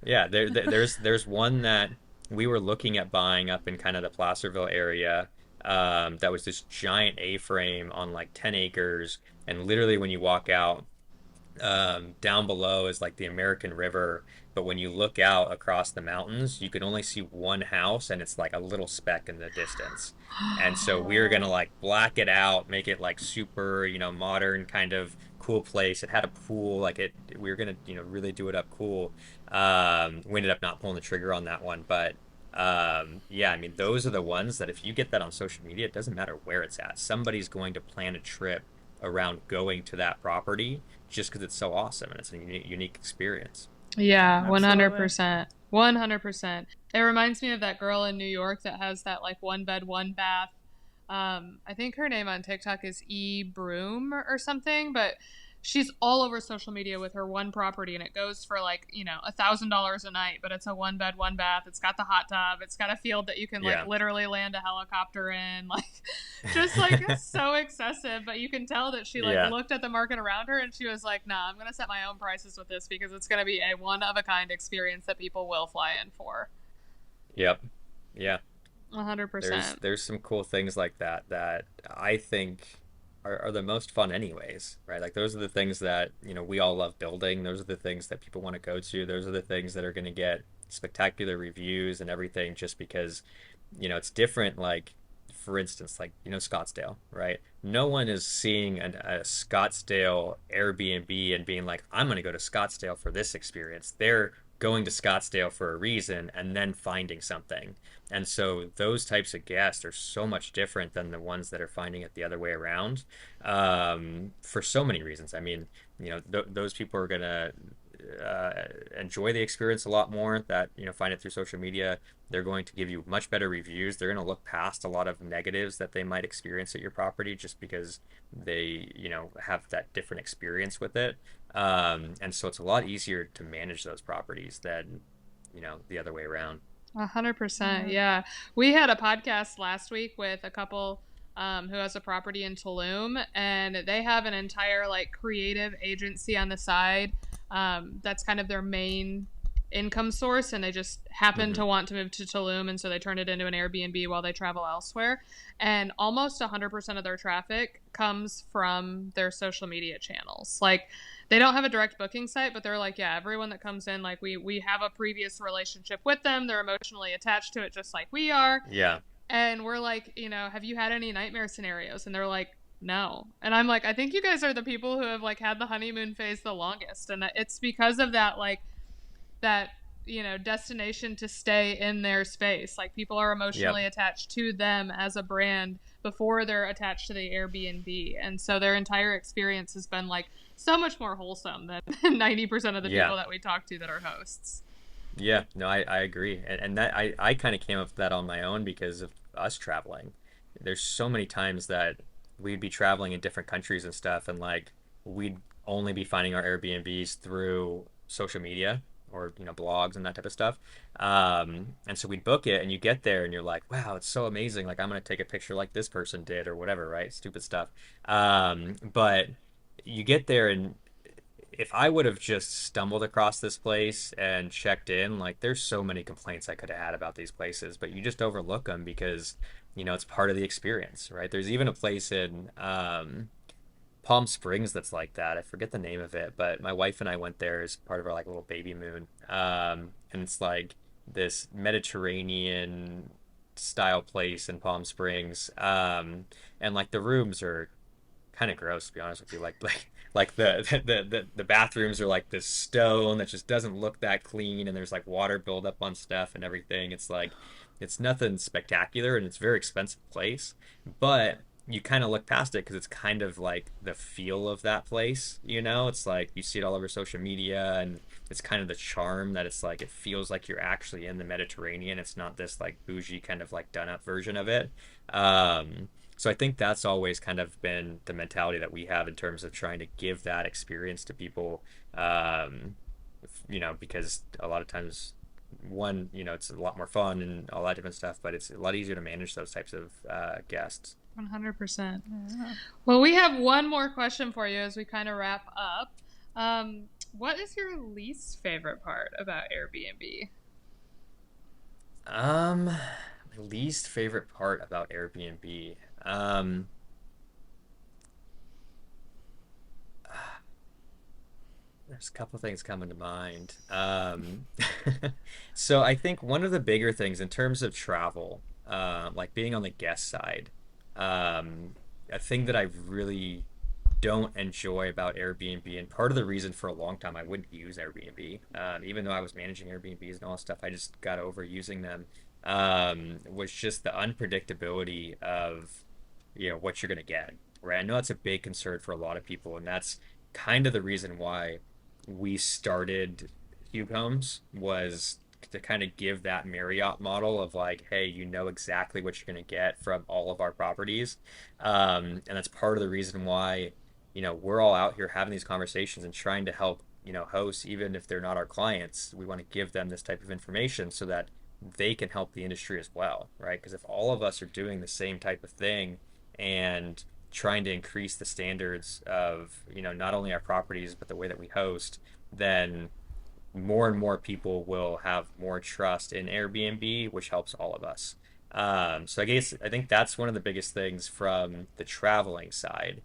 yeah, there's one that we were looking at buying up in kind of the Placerville area. That was this giant A-frame on like 10 acres, and literally when you walk out, down below is like the American River, but when you look out across the mountains, you can only see one house and it's like a little speck in the distance. And so we're gonna like black it out, make it like super, modern kind of cool place. It had a pool, like we were gonna, really do it up cool. We ended up not pulling the trigger on that one, but yeah, I mean, those are the ones that if you get that on social media, it doesn't matter where it's at. Somebody's going to plan a trip around going to that property just because it's so awesome and it's a unique experience. Yeah, Absolutely. 100%. 100%. It reminds me of that girl in New York that has that like one bed, one bath. I think her name on TikTok is E Broom or something, but she's all over social media with her one property and it goes for like, $1,000 a night, but it's a one bed, one bath. It's got the hot tub. It's got a field that you can like Yeah. literally land a helicopter in. Like just like so excessive, but you can tell that she like Yeah. looked at the market around her and she was like, "Nah, I'm going to set my own prices with this because it's going to be a one of a kind experience that people will fly in for." Yep. Yeah. There's 100%. there's some cool things like that that I think are the most fun anyways, right? Like those are the things that, we all love building. Those are the things that people want to go to. Those are the things that are going to get spectacular reviews and everything just because, it's different. Like, for instance, like, Scottsdale, right? No one is seeing a Scottsdale Airbnb and being like, I'm going to go to Scottsdale for this experience. They're going to Scottsdale for a reason and then finding something. And so those types of guests are so much different than the ones that are finding it the other way around, for so many reasons. I mean, those people are going to enjoy the experience a lot more that, find it through social media. They're going to give you much better reviews. They're going to look past a lot of negatives that they might experience at your property just because they, have that different experience with it. And so it's a lot easier to manage those properties than, the other way around. 100%. Yeah. Yeah. We had a podcast last week with a couple who has a property in Tulum, and they have an entire like creative agency on the side. That's kind of their main income source, and they just happen Mm-hmm. to want to move to Tulum, and so they turn it into an Airbnb while they travel elsewhere. And almost 100% of their traffic comes from their social media channels. Like, they don't have a direct booking site, but they're like, yeah, everyone that comes in, like we have a previous relationship with them. They're emotionally attached to it just like we are. Yeah. And we're like, have you had any nightmare scenarios? And they're like, no. And I'm like, I think you guys are the people who have like had the honeymoon phase the longest. And it's because of that, like that, destination to stay in their space. Like people are Yep. emotionally attached to them as a brand before they're attached to the Airbnb. And so their entire experience has been like so much more wholesome than 90% of the Yeah. people that we talk to that are hosts. Yeah, no, I agree. And that I kind of came up with that on my own because of us traveling. There's so many times that we'd be traveling in different countries and stuff, and like we'd only be finding our Airbnbs through social media or, blogs and that type of stuff. And so we'd book it, and you get there, and you're like, wow, it's so amazing. Like I'm gonna take a picture like this person did, or whatever, right? Stupid stuff. But you get there, and if I would have just stumbled across this place and checked in, like there's so many complaints I could have had about these places, but you just overlook them because, it's part of the experience, right? There's even a place in Palm Springs that's like that. I forget the name of it, but my wife and I went there as part of our like little baby moon. And it's like this Mediterranean style place in Palm Springs. And like the rooms are kind of gross to be honest with you. Like the bathrooms are like this stone that just doesn't look that clean, and there's like water buildup on stuff and everything. It's like it's nothing spectacular, and it's a very expensive place, but you kind of look past it because it's kind of like the feel of that place. It's like you see it all over social media, and it's kind of the charm that it's like it feels like you're actually in the Mediterranean. It's not this like bougie kind of like done up version of it. So I think that's always kind of been the mentality that we have in terms of trying to give that experience to people. Because a lot of times, one, it's a lot more fun and all that different stuff, but it's a lot easier to manage those types of guests. 100%. Yeah. Well, we have one more question for you as we kind of wrap up. What is your least favorite part about Airbnb? My least favorite part about Airbnb. There's a couple things coming to mind. So I think one of the bigger things in terms of travel, like being on the guest side, a thing that I really don't enjoy about Airbnb, and part of the reason for a long time I wouldn't use Airbnb, even though I was managing Airbnbs and all that stuff, I just got over using them, was just the unpredictability of, what you're gonna get, right? I know that's a big concern for a lot of people, and that's kind of the reason why we started Hugh Homes was to kind of give that Marriott model of like, hey, you know exactly what you're going to get from all of our properties. And that's part of the reason why, we're all out here having these conversations and trying to help, hosts, even if they're not our clients. We want to give them this type of information so that they can help the industry as well, right? Because if all of us are doing the same type of thing and trying to increase the standards of, not only our properties, but the way that we host, then more and more people will have more trust in Airbnb, which helps all of us. So I think that's one of the biggest things from the traveling side.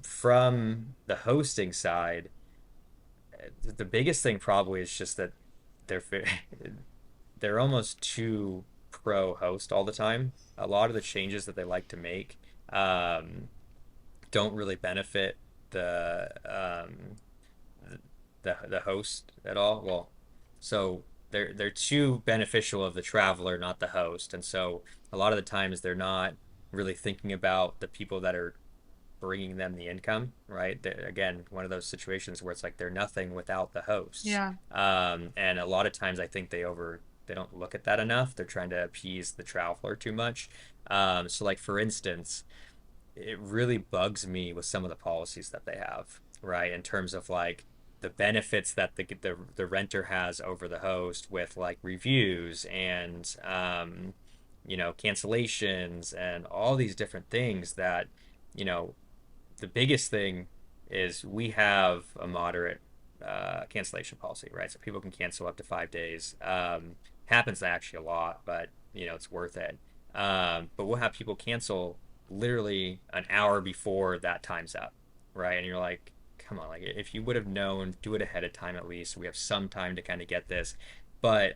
From the hosting side, the biggest thing probably is just that they're they're almost too pro host all the time. A lot of the changes that they like to make um, don't really benefit the the host at all. Well, so they're too beneficial of the traveler, not the host, and so a lot of the times they're not really thinking about the people that are bringing them the income, right? Again, one of those situations where it's like they're nothing without the hosts. Yeah. And a lot of times I think they don't look at that enough. They're trying to appease the traveler too much. So like for instance, it really bugs me with some of the policies that they have, right? In terms of like the benefits that the renter has over the host with like reviews and cancellations and all these different things that you know the biggest thing is we have a moderate cancellation policy, right? So people can cancel up to 5 days. Happens actually a lot, but it's worth it. But we'll have people cancel literally an hour before that time's up, right? And you're like, come on, like if you would have known, do it ahead of time at least. We have some time to kind of get this, but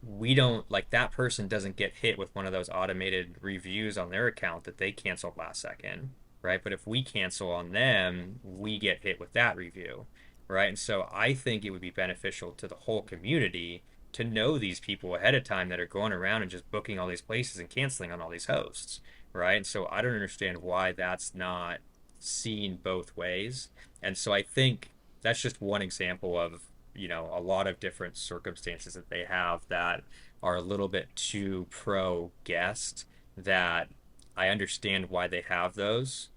we don't like that person doesn't get hit with one of those automated reviews on their account that they canceled last second, right? But if we cancel on them, we get hit with that review, right? And so I think it would be beneficial to the whole community to know these people ahead of time that are going around and just booking all these places and canceling on all these hosts, right? And so I don't understand why that's not seen both ways. And so I think that's just one example of, a lot of different circumstances that they have that are a little bit too pro guest that I understand why they have those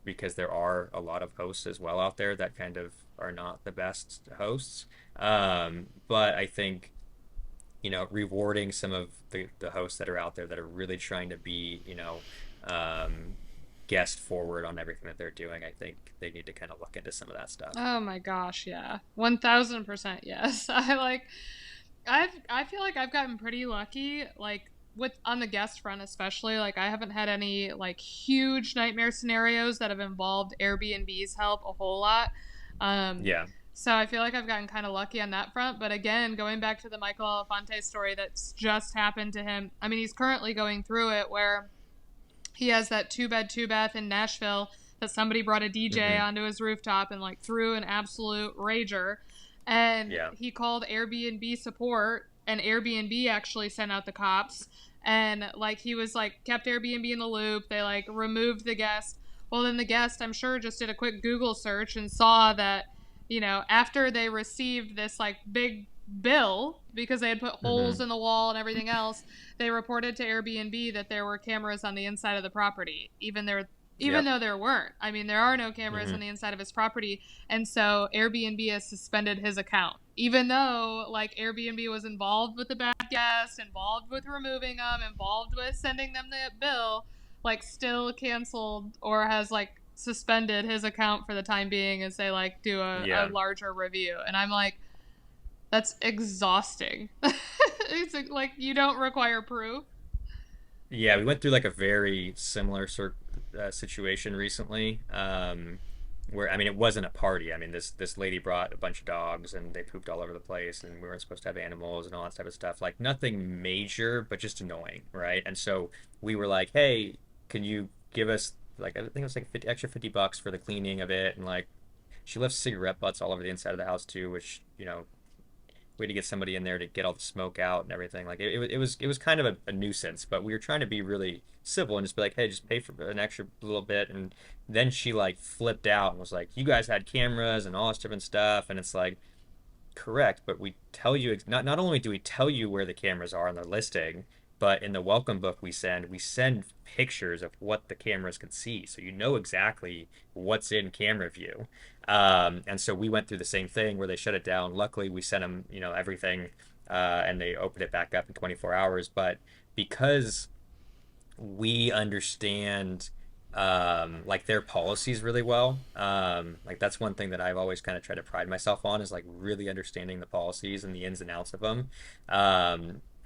because there are a lot of hosts as well out there that kind of are not the best hosts. But I think, rewarding some of the hosts that are out there that are really trying to be, um, guest forward on everything that they're doing, I think they need to kind of look into some of that stuff. Oh my gosh, yeah. 1000% yes. I feel like I've gotten pretty lucky, like with on the guest front especially. Like I haven't had any like huge nightmare scenarios that have involved Airbnb's help a whole lot. Um, Yeah. so I feel like I've gotten kind of lucky on that front. But again, going back to the Michael Elefante story that's just happened to him, I mean, he's currently going through it where he has that two bed, two bath in Nashville that somebody brought a DJ Hmm. onto his rooftop and like threw an absolute rager. And Yeah. he called Airbnb support, and Airbnb actually sent out the cops. And like he was like kept Airbnb in the loop. They like removed the guest. Well, then the guest, I'm sure, just did a quick Google search and saw that, after they received this like big bill because they had put holes Hmm. in the wall and everything else, they reported to Airbnb that there were cameras on the inside of the property, even Yep. though there weren't. I mean, there are no cameras on Hmm. the inside of his property, and so Airbnb has suspended his account, even though like Airbnb was involved with the bad guest, involved with removing them, involved with sending them the bill, like still canceled or has like suspended his account for the time being as they like do a Yeah. larger review. And I'm like, that's exhausting. It's like you don't require proof. Yeah, we went through like a very similar situation recently, where I mean it wasn't a party. I mean this lady brought a bunch of dogs and they pooped all over the place, and we weren't supposed to have animals and all that type of stuff. Like nothing major, but just annoying, right? And so we were like, hey, can you give us like I think it was like 50, extra $50 for the cleaning of it, and like she left cigarette butts all over the inside of the house too, which we had to get somebody in there to get all the smoke out and everything. Like it was kind of a nuisance, but we were trying to be really civil and just be like, hey, just pay for an extra little bit. And then she like flipped out and was like, you guys had cameras and all this different stuff, and it's like, correct, but we tell you not only do we tell you where the cameras are on the listing, but in the welcome book we send pictures of what the cameras can see, so you know exactly what's in camera view. And so we went through the same thing where they shut it down. Luckily, we sent them, everything, and they opened it back up in 24 hours. But because we understand like their policies really well. Like that's one thing that I've always kind of tried to pride myself on is like really understanding the policies and the ins and outs of them.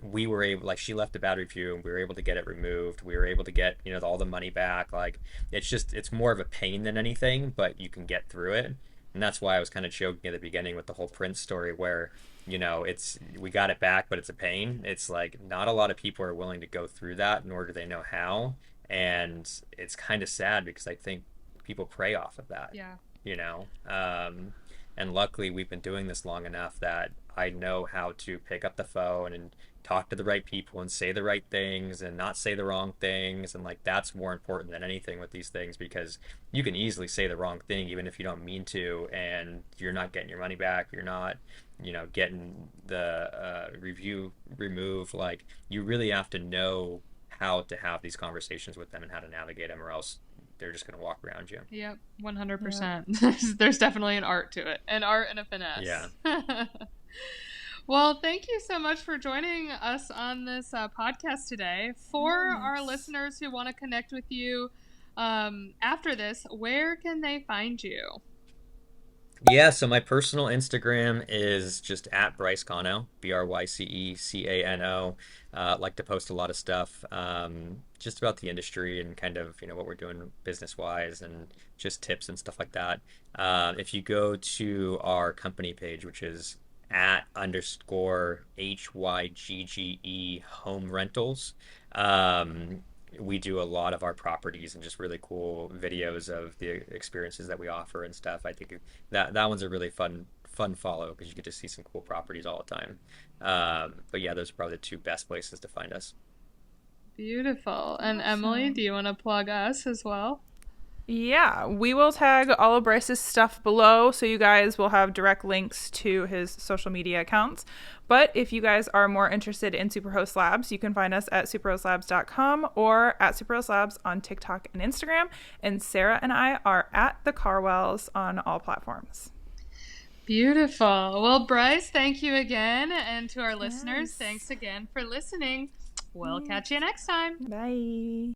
We were able, like she left a bad review and we were able to get it removed. We were able to get, all the money back. Like it's more of a pain than anything, but you can get through it. And that's why I was kind of joking at the beginning with the whole Prince story where, it's we got it back, but it's a pain. It's like not a lot of people are willing to go through that, nor do they know how. And it's kind of sad because I think people prey off of that, Yeah. you know. And luckily, we've been doing this long enough that I know how to pick up the phone and talk to the right people and say the right things and not say the wrong things. And like that's more important than anything with these things because you can easily say the wrong thing even if you don't mean to, and you're not getting your money back. You're not, getting the review removed. Like you really have to know how to have these conversations with them and how to navigate them, or else they're just going to walk around you. Yep, 100%. There's definitely an art to it, an art and a finesse. Yeah. Well, thank you so much for joining us on this podcast today. For our listeners who want to connect with you after this, where can they find you? Yeah, so my personal Instagram is just at Bryce Cano, BryceCano. Like to post a lot of stuff just about the industry and kind of, what we're doing business wise and just tips and stuff like that. If you go to our company page, which is at underscore HYGGE home rentals, we do a lot of our properties and just really cool videos of the experiences that we offer and stuff. I think that one's a really fun follow because you get to see some cool properties all the time. But yeah, those are probably the two best places to find us. Beautiful. And Emily, do you want to plug us as well? Yeah, we will tag all of Bryce's stuff below, so you guys will have direct links to his social media accounts. But if you guys are more interested in Superhost Labs, you can find us at superhostlabs.com or at Superhost Labs on TikTok and Instagram. And Sarah and I are at the Carwells on all platforms. Beautiful. Well, Bryce, thank you again. And to our listeners, thanks again for listening. We'll catch you next time. Bye.